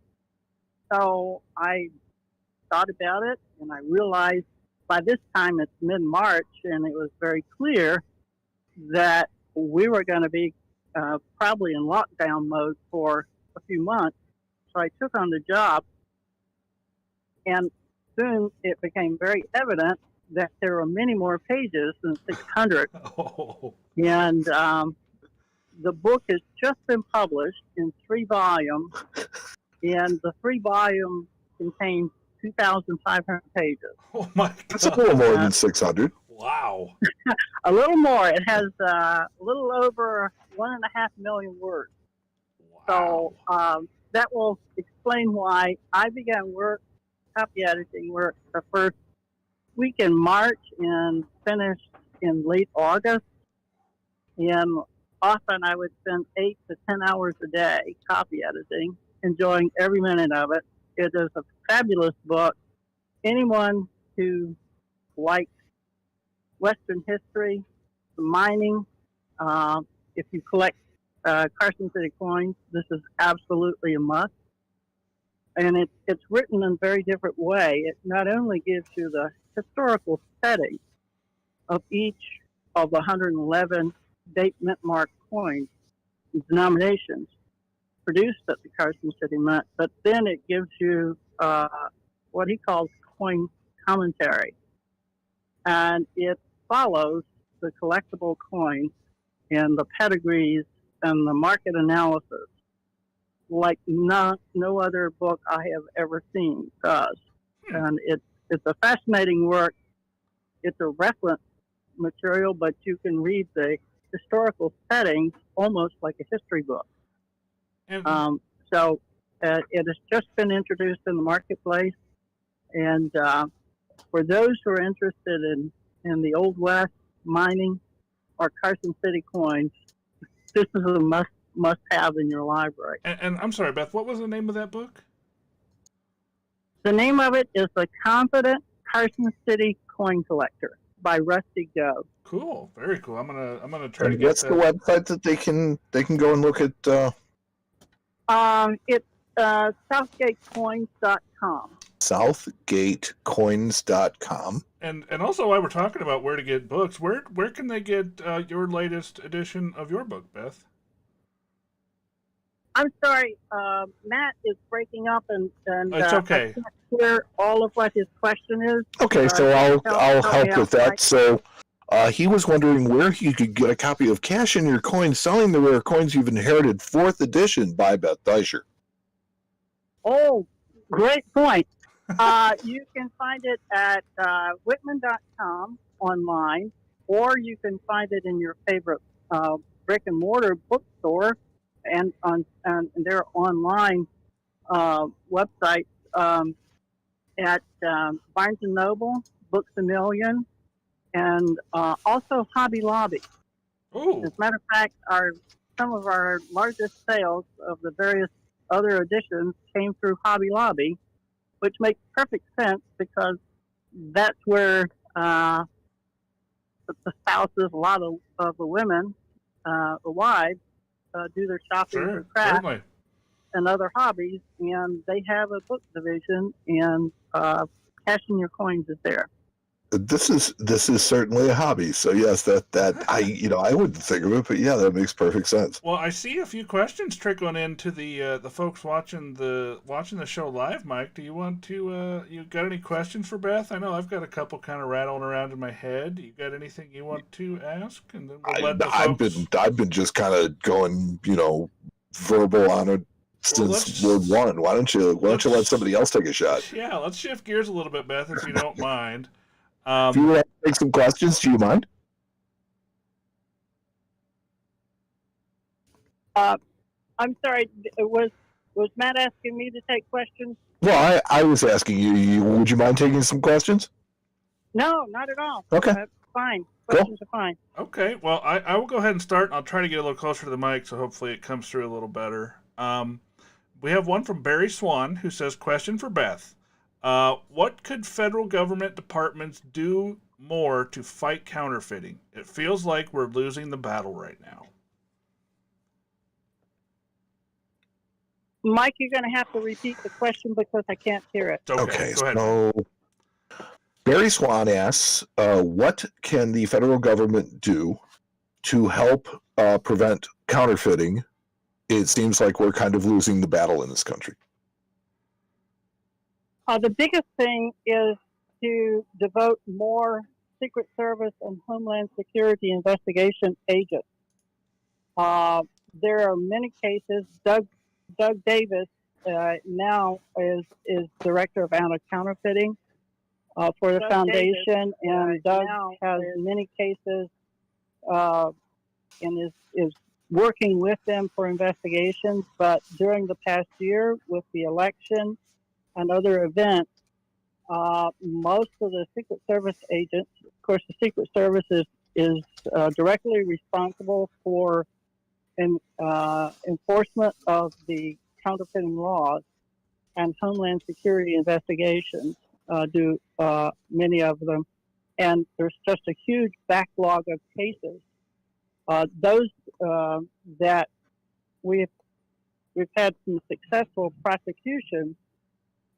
So I thought about it, and I realized by this time it's mid-March, and it was very clear that we were going to be probably in lockdown mode for a few months. So I took on the job, and soon it became very evident that there were many more pages than 600. Oh. And the book has just been published in 3 volumes, and the 3 volumes contain 2,500 pages. Oh my God. That's a little more than 600. Wow. A little more. It has a little over 1.5 million words. Wow. So that will explain why I began copy editing work the first week in March and finished in late August. And often I would spend 8 to 10 hours a day copy editing, enjoying every minute of it. It is a fabulous book. Anyone who likes Western history, mining, if you collect Carson City coins, this is absolutely a must. And it's written in a very different way. It not only gives you the historical setting of each of the 111 date mint mark coins and denominations produced at the Carson City Mint, but then it gives you what he calls coin commentary. And it follows the collectible coins and the pedigrees and the market analysis like no other book I have ever seen does. And it's a fascinating work. It's a reference material, but you can read the historical settings almost like a history book. So it has just been introduced in the marketplace, and for those who are interested in the Old West, mining, or Carson City coins, this is a must-have in your library. And I'm sorry, Beth, what was the name of that book? The name of it is The Confident Carson City Coin Collector by Rusty Go. Cool, very cool. I'm gonna try to And get what's that. the website that they can go and look at? It's southgatecoins.com. Southgatecoins.com. And also, while we're talking about where to get books, where can they get your latest edition of your book, Beth? I'm sorry, Matt is breaking up, and It's okay. I can't hear all of what his question is. Okay, so I'll help with that. So he was wondering where he could get a copy of Cash in Your Coins, Selling the Rare Coins You've Inherited, 4th edition by Beth Deisher. Oh, great point. You can find it at Whitman.com online, or you can find it in your favorite brick and mortar bookstore and on their online websites at Barnes and Noble, Books a Million, and also Hobby Lobby. Ooh. As a matter of fact, some of our largest sales of the various other editions came through Hobby Lobby, which makes perfect sense because that's where the spouses, a lot of the women, the wives, do their shopping Sure, for craft certainly. and other hobbies, and they have a book division, and Cash in Your Coins is there. This is certainly a hobby. So yes, that I wouldn't think of it, but yeah, that makes perfect sense. Well, I see a few questions trickling into the folks watching the show live. Mike, do you want to you got any questions for Beth? I know I've got a couple kind of rattling around in my head. You got anything you want to ask? And then we'll let the folks. I've been just kind of going, verbal on it since Word 1. Why don't you let somebody else take a shot? Yeah, let's shift gears a little bit, Beth, if you don't mind. If you want to take some questions, do you mind? I'm sorry, was Matt asking me to take questions? Well, I was asking you, would you mind taking some questions? No, not at all. Okay. Fine. Questions are fine. Okay, well, I will go ahead and start. I'll try to get a little closer to the mic, so hopefully it comes through a little better. We have one from Barry Swan, who says, question for Beth. What could federal government departments do more to fight counterfeiting? It feels like we're losing the battle right now. Mike, you're going to have to repeat the question because I can't hear it. Okay, go ahead. So Barry Swan asks, what can the federal government do to help prevent counterfeiting? It seems like we're kind of losing the battle in this country. The biggest thing is to devote more Secret Service and Homeland Security investigation agents. There are many cases. Doug Davis now is director of Anti-Counterfeiting for the foundation, and Doug has many cases and is working with them for investigations. But during the past year, with the election and other events, most of the Secret Service agents, of course, the Secret Service is directly responsible for enforcement of the counterfeiting laws, and Homeland Security investigations do many of them. And there's just a huge backlog of cases. Those that we've had some successful prosecutions,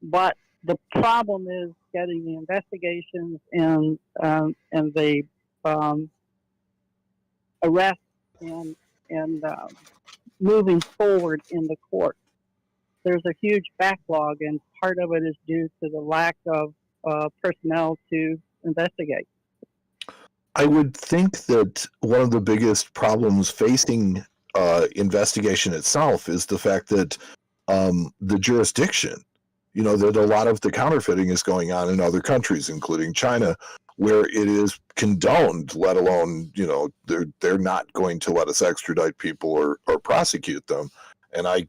but the problem is getting the investigations and the arrests and moving forward in the court. There's a huge backlog, and part of it is due to the lack of personnel to investigate. I would think that one of the biggest problems facing investigation itself is the fact that the jurisdiction, that a lot of the counterfeiting is going on in other countries, including China, where it is condoned, let alone, they're not going to let us extradite people or prosecute them. And I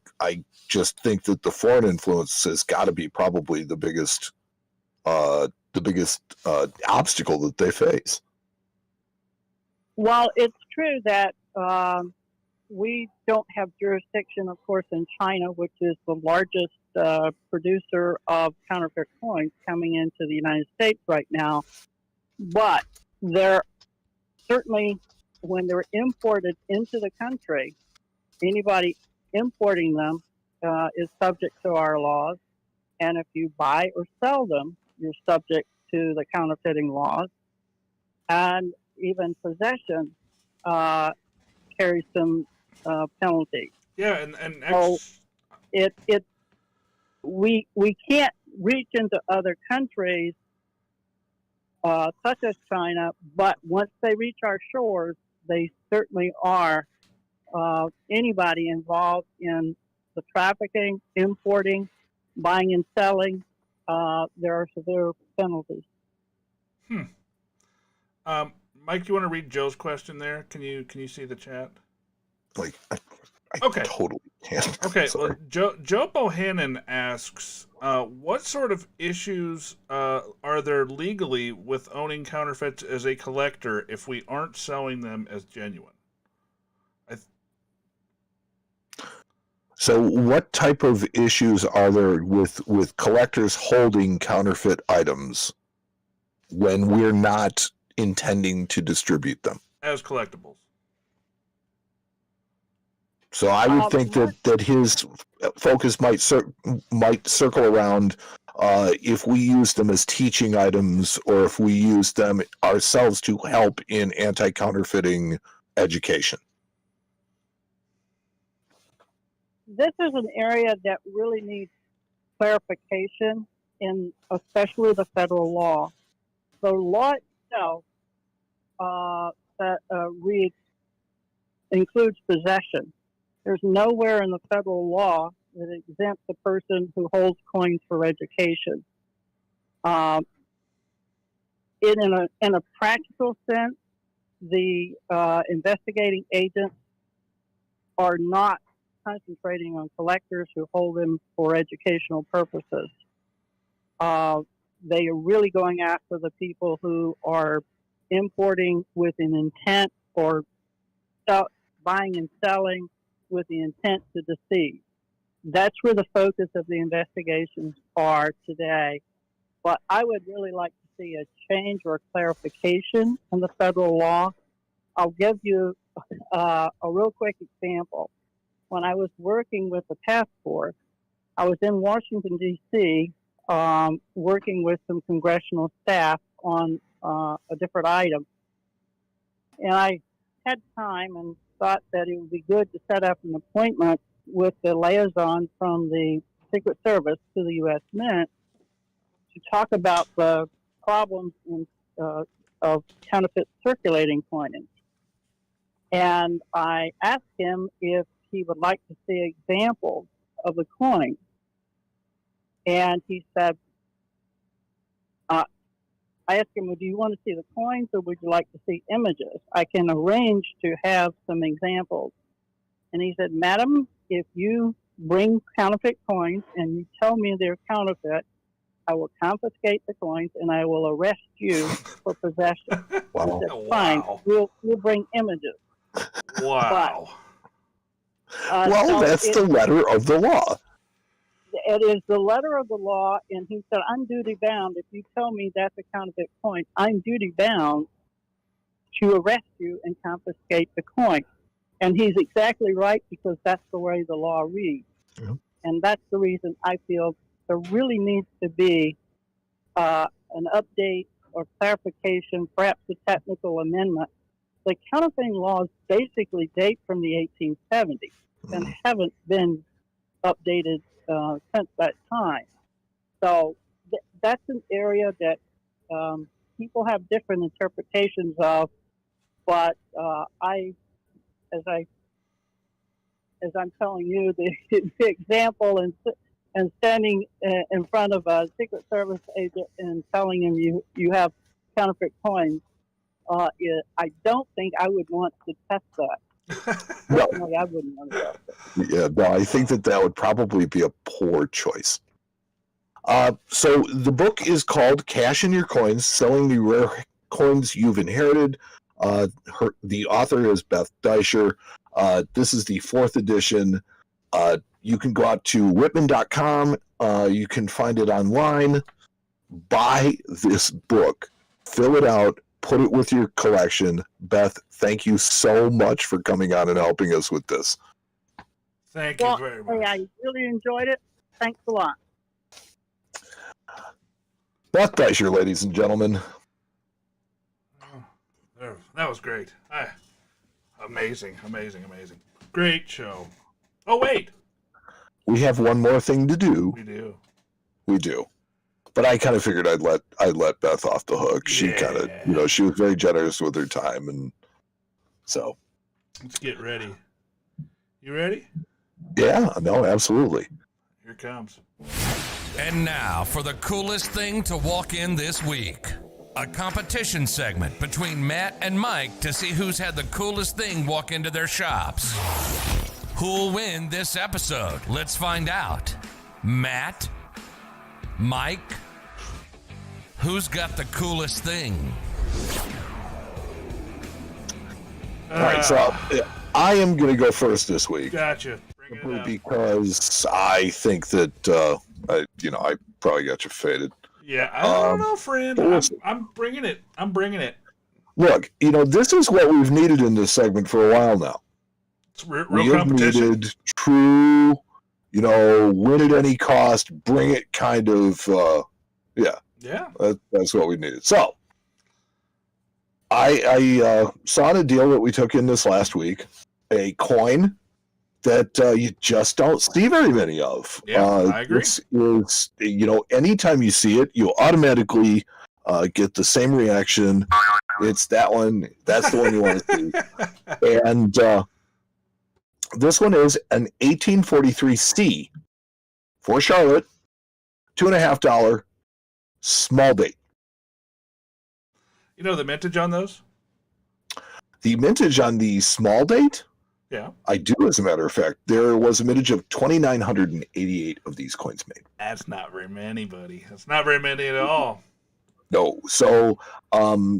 just think that the foreign influence has got to be probably the biggest obstacle that they face. Well, it's true that we don't have jurisdiction, of course, in China, which is the largest producer of counterfeit coins coming into the United States right now. But they're certainly, when they're imported into the country, anybody importing them is subject to our laws. And if you buy or sell them, you're subject to the counterfeiting laws. And even possession carries some penalty. Yeah, and So we can't reach into other countries such as China, but once they reach our shores, they certainly are anybody involved in the trafficking, importing, buying and selling. There are severe penalties. Mike, you want to read Joe's question there? Can you see the chat? Like, I Okay. totally can't. Okay, Sorry. well, Joe Bohannon asks, what sort of issues are there legally with owning counterfeits as a collector if we aren't selling them as genuine? So, what type of issues are there with collectors holding counterfeit items when we're not intending to distribute them? As collectibles. So, I would think that his focus might circle around if we use them as teaching items, or if we use them ourselves to help in anti-counterfeiting education. This is an area that really needs clarification in especially the federal law. The law itself includes possession. There's nowhere in the federal law that exempts a person who holds coins for education. In a practical sense, the investigating agents are not concentrating on collectors who hold them for educational purposes. They are really going after the people who are importing with an intent, or buying and selling with the intent to deceive. That's where the focus of the investigations are today. But I would really like to see a change or clarification in the federal law. I'll give you a real quick example. When I was working with the task force, I was in Washington, D.C., working with some congressional staff on a different item. And I had time and thought that it would be good to set up an appointment with the liaison from the Secret Service to the U.S. Mint to talk about the problems of counterfeit circulating coins. And I asked him if he would like to see examples of the coin. And he said, I asked him, well, do you want to see the coins or would you like to see images? I can arrange to have some examples. And he said, Madam, if you bring counterfeit coins and you tell me they're counterfeit, I will confiscate the coins and I will arrest you for possession. Wow. Said, fine, we'll bring images. Wow. Well, so that's the letter of the law. It is the letter of the law, and he said, I'm duty bound. If you tell me that's a counterfeit coin, I'm duty bound to arrest you and confiscate the coin. And he's exactly right, because that's the way the law reads. Yeah. And that's the reason I feel there really needs to be an update or clarification, perhaps a technical amendment. The counterfeiting laws basically date from the 1870s and haven't been updated since that time. So that's an area that people have different interpretations of. But as I'm telling you, the example and standing in front of a Secret Service agent and telling him you have counterfeit coins, I don't think I would want to test that. Certainly, I wouldn't want to test it. Yeah, no, I think that would probably be a poor choice. So the book is called Cash in Your Coins, Selling the Rare Coins You've Inherited. The author is Beth Deisher. This is the 4th edition. You can go out to Whitman.com. You can find it online. Buy this book. Fill it out. Put it with your collection. Beth, thank you so much for coming on and helping us with this. Thank you very much. Hey, I really enjoyed it. Thanks a lot. Beth Deisher, ladies and gentlemen. That was great. Amazing. Great show. Oh, wait. We have one more thing to do. We do. But I kind of figured I'd let Beth off the hook. She kind of, she was very generous with her time, and so. Let's get ready. You ready? Yeah, no, absolutely. Here it comes. And now for the coolest thing to walk in this week. A competition segment between Matt and Mike to see who's had the coolest thing walk into their shops. Who'll win this episode? Let's find out. Matt? Mike? Who's got the coolest thing? All right, so I am going to go first this week. Gotcha. Bring it up. Because I think that, I probably got you faded. Yeah, I don't know, friend. I'm bringing it. Look, this is what we've needed in this segment for a while now. It's real we competition. Have needed true, win at any cost, bring it kind of, Yeah. That's what we needed. So, I saw a deal that we took in this last week, a coin that you just don't see very many of. Yeah, I agree. This is, anytime you see it, you automatically get the same reaction. It's that one. That's the one you want to see. And this one is an 1843 C for Charlotte, $2.50, small date. You know the mintage on those? The mintage on the small date? Yeah. I do, as a matter of fact. There was a mintage of 2,988 of these coins made. That's not very many, buddy. That's not very many at all. No. So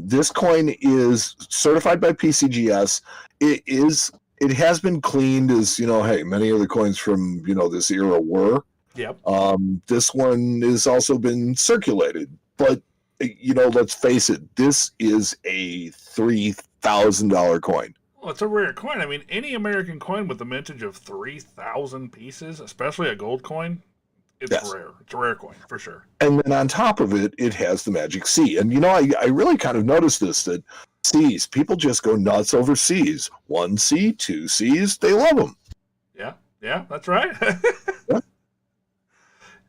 this coin is certified by PCGS. It has been cleaned, as hey, many of the coins from this era were. Yep. This one has also been circulated, but let's face it, this is a $3,000 coin. Well, it's a rare coin. I mean, any American coin with a mintage of 3,000 pieces, especially a gold coin, it's rare. It's a rare coin, for sure. And then on top of it, it has the magic C. And, I really kind of noticed this, that C's, people just go nuts over C's. 1 C, 2 C's, they love them. Yeah, that's right.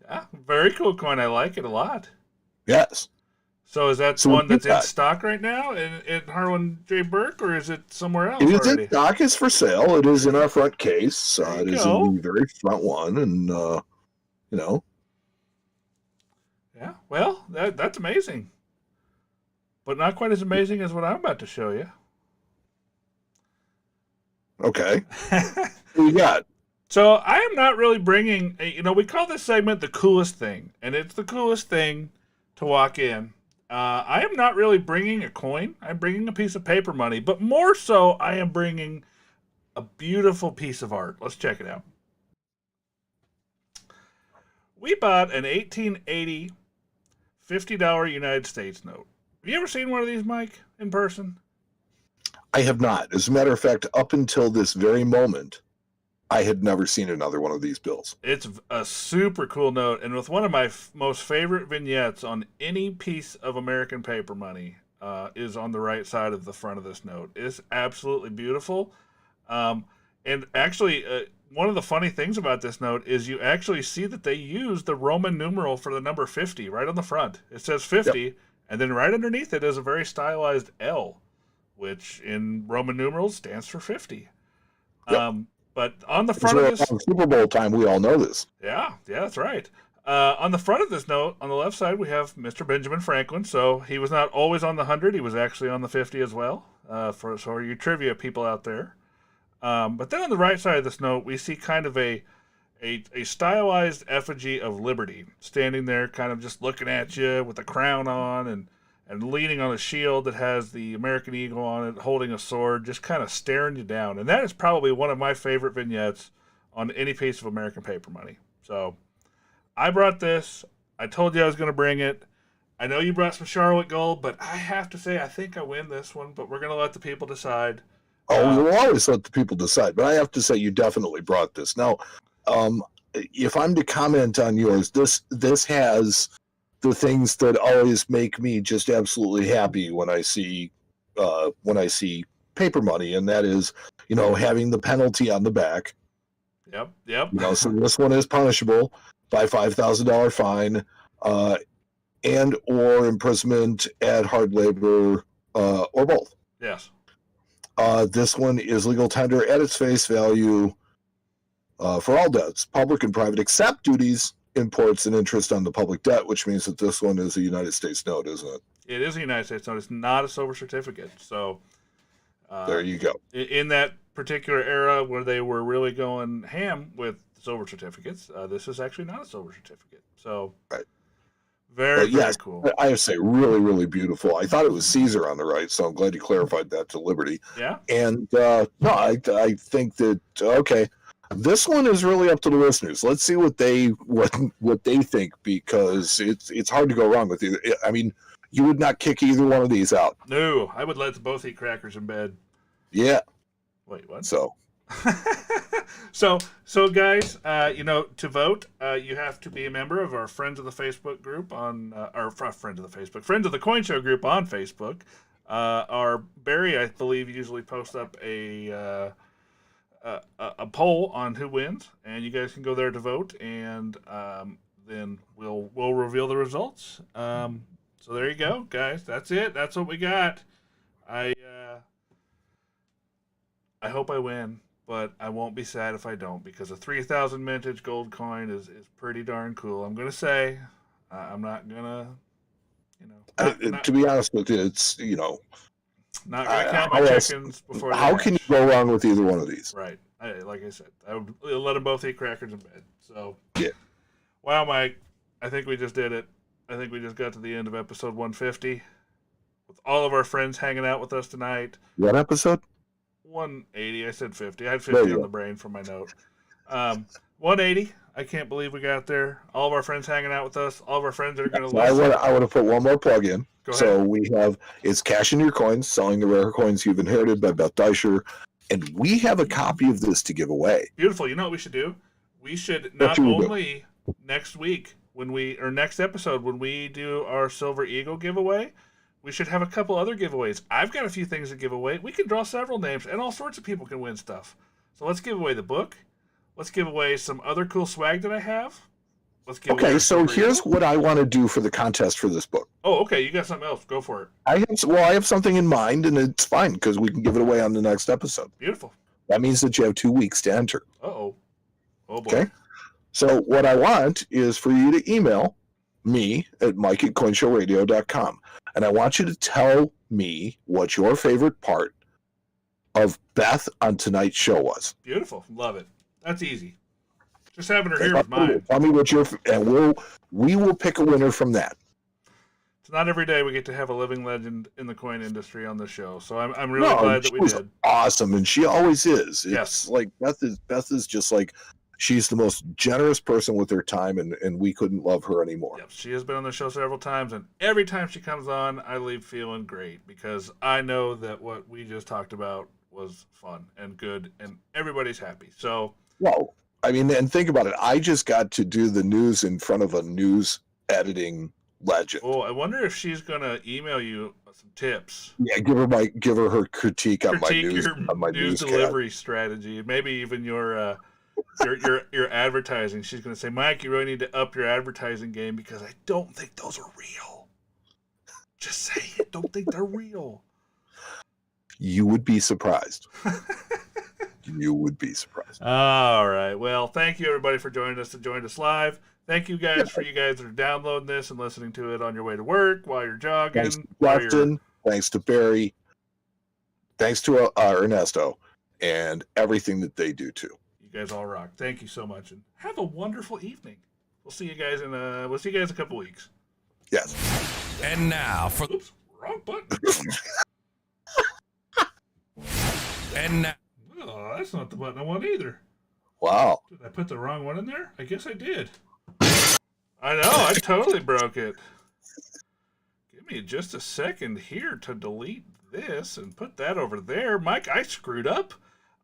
Yeah, very cool coin. I like it a lot. Yes. So is that one that's in stock right now in Harlan J. Burke, or is it somewhere else? It is already? in stock. It's for sale. It is in our front case. It is in the very front one, and Yeah. Well, that's amazing, but not quite as amazing as what I'm about to show you. Okay. What you got? So I am not really bringing. We call this segment the coolest thing, and it's the coolest thing to walk in. I am not really bringing a coin. I'm bringing a piece of paper money, but more so, I am bringing a beautiful piece of art. Let's check it out. We bought an 1880 $50 United States note. Have you ever seen one of these, Mike, in person? I have not. As a matter of fact, up until this very moment, I had never seen another one of these bills. It's a super cool note, and with one of my most favorite vignettes on any piece of American paper money is on the right side of the front of this note. It's absolutely beautiful. And actually, one of the funny things about this note is you actually see that they use the Roman numeral for the number 50 right on the front. It says 50, yep. And then right underneath it is a very stylized L, which in Roman numerals stands for 50. Yep. But on the front of this Super Bowl time, we all know this. Yeah, that's right. On the front of this note, on the left side, we have Mr. Benjamin Franklin. So he was not always on the 100; he was actually on the 50 as well. For you trivia people out there. But then on the right side of this note, we see kind of a stylized effigy of Liberty standing there, kind of just looking at you with a crown on and leaning on a shield that has the American eagle on it, holding a sword, just kind of staring you down. And that is probably one of my favorite vignettes on any piece of American paper money. So I brought this. I told you I was going to bring it. I know you brought some Charlotte gold, but I have to say I think I win this one, but we're going to let the people decide. We'll always let the people decide, but I have to say you definitely brought this. Now, if I'm to comment on yours, this has the things that always make me just absolutely happy when I see paper money, and that is, having the penalty on the back, Yep. So this one is punishable by $5,000 fine, and or imprisonment at hard labor, or both. Yes. This one is legal tender at its face value for all debts, public and private, except duties, imports, and interest on the public debt, which means that this one is a United States note, isn't it? It is a United States note. It's not a silver certificate. So there you go. In that particular era where they were really going ham with silver certificates, this is actually not a silver certificate. So right. Very cool. I have to say, really, really beautiful. I thought it was Caesar on the right, so I'm glad you clarified that to Liberty. Yeah. And no, I think that okay, this one is really up to the listeners. Let's see what they think, because it's hard to go wrong with either. I mean, you would not kick either one of these out. No, I would let them both eat crackers in bed. Yeah. Wait, what? So. So guys, to vote, you have to be a member of our Friends of the Facebook group on, Friends of the Coin Show group on Facebook. Our Barry, I believe, usually posts up a poll on who wins, and you guys can go there to vote, and then we'll reveal the results. So there you go, guys. That's it. That's what we got. I hope I win, but I won't be sad if I don't, because a 3,000 vintage gold coin is pretty darn cool. I'm gonna say, I'm not gonna, to be honest with you, it's not gonna count my chickens before. How can you go wrong with either one of these? Right. Like I said, I would let them both eat crackers in bed. So yeah. Wow, Mike, I think we just did it. I think we just got to the end of episode 150 with all of our friends hanging out with us tonight. What episode? 180. I said 50. I had 50 on the brain for my note. 180. I can't believe we got there. All of our friends hanging out with us. All of our friends that are going to listen. I want to put one more plug in. Go ahead. So we have, it's Cash in Your Coins, selling the rare coins you've inherited by Beth Deisher. And we have a copy of this to give away. Beautiful. You know what we should do? We should not only next week next episode when we do our Silver Eagle giveaway, we should have a couple other giveaways. I've got a few things to give away. We can draw several names, and all sorts of people can win stuff. So let's give away the book. Let's give away some other cool swag that I have. Let's give away. Okay, so here's what I want to do for the contest for this book. Oh, okay. You got something else. Go for it. I have something in mind, and it's fine because we can give it away on the next episode. Beautiful. That means that you have 2 weeks to enter. Uh-oh. Oh, boy. Okay. So what I want is for you to email me at mike@coinshowradio.com. And I want you to tell me what your favorite part of Beth on tonight's show was. Beautiful. Love it. That's easy. Just having her here was mine. Tell me what and we will pick a winner from that. It's not every day we get to have a living legend in the coin industry on the show, so I'm really glad that we did. Awesome, and she always is. Yes. It's like Beth is just like, she's the most generous person with her time, and we couldn't love her anymore. Yep, she has been on the show several times, and every time she comes on, I leave feeling great, because I know that what we just talked about was fun and good, and everybody's happy. So, well, I mean, and think about it. I just got to do the news in front of a news editing legend. Oh, I wonder if she's gonna email you some tips. Yeah, give her her critique on my news delivery strategy. Maybe even your advertising. She's gonna say, Mike, you really need to up your advertising game, because I don't think those are real. Just say it. Don't think they're real. You would be surprised. You would be surprised. All right. Well, thank you everybody for joining us live. Thank you guys for you guys that are downloading this and listening to it on your way to work, while you're jogging. Thanks to Justin. Thanks to Barry. Thanks to Ernesto, and everything that they do too. You guys all rock. Thank you so much, and have a wonderful evening. We'll see you guys in a couple weeks. Yes. And now for Oops, wrong button. and now. Oh, that's not the button I want either. Wow. Did I put the wrong one in there? I guess I did. I know, I totally broke it. Give me just a second here to delete this and put that over there. Mike, I screwed up.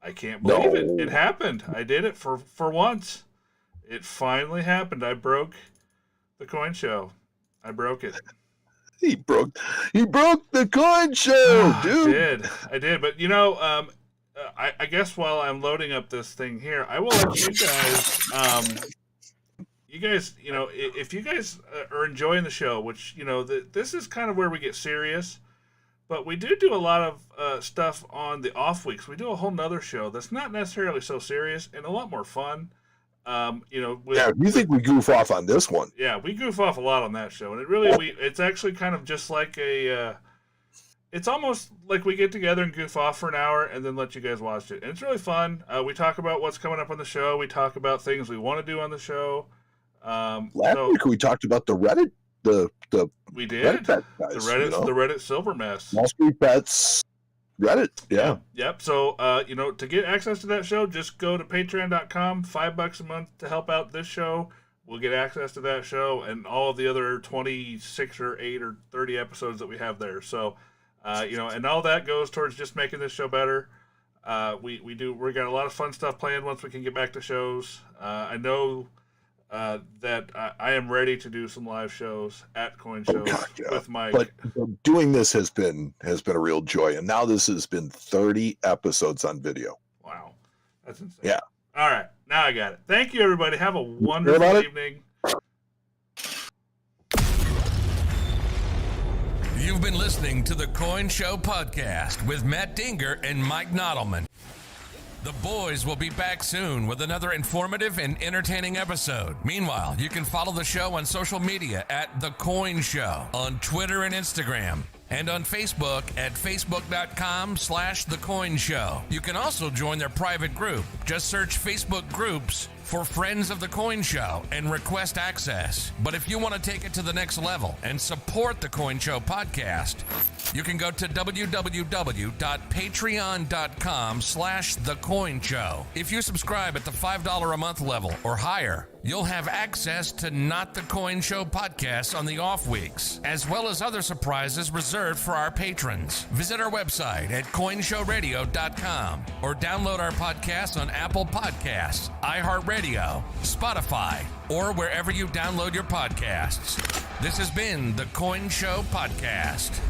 I can't believe it. It happened. I did it for once. It finally happened. I broke the coin show. I broke it. He broke the coin show, dude. I did. But I guess while I'm loading up this thing here, I will let you guys. You guys, if you guys are enjoying the show, which this is kind of where we get serious, but we do a lot of stuff on the off weeks. We do a whole nother show that's not necessarily so serious and a lot more fun. You think we goof off on this one? Yeah, we goof off a lot on that show, and it's actually kind of just like it's almost like we get together and goof off for an hour and then let you guys watch it. And it's really fun. We talk about what's coming up on the show. We talk about things we want to do on the show. Last week we talked about the Reddit, we did Reddit bet guys, the Reddit silver mess, Wall Street bets, Reddit, yeah. Yep. So to get access to that show, just go to patreon.com, $5 a month to help out this show. We'll get access to that show and all of the other 26 or 8 or 30 episodes that we have there. So, and all that goes towards just making this show better. We got a lot of fun stuff planned once we can get back to shows. I know that I am ready to do some live shows at coin shows with Mike. But doing this has been a real joy, and now this has been 30 episodes on video. Wow, that's insane. Yeah. All right, now I got it. Thank you, everybody. Have a wonderful evening. You've been listening to the Coin Show podcast with Matt Dinger and Mike Nottleman. The boys will be back soon with another informative and entertaining episode. Meanwhile, you can follow the show on social media at The Coin Show on Twitter and Instagram, and on Facebook at facebook.com/The Coin Show. You can also join their private group. Just search Facebook groups for Friends of the Coin Show and request access. But if you want to take it to the next level and support the Coin Show podcast, you can go to www.patreon.com/The Coin Show. If you subscribe at the $5 a month level or higher, you'll have access to Not the Coin Show podcasts on the off weeks, as well as other surprises reserved for our patrons. Visit our website at coinshowradio.com or download our podcasts on Apple Podcasts, iHeartRadio, Spotify, or wherever you download your podcasts. This has been the Coin Show Podcast.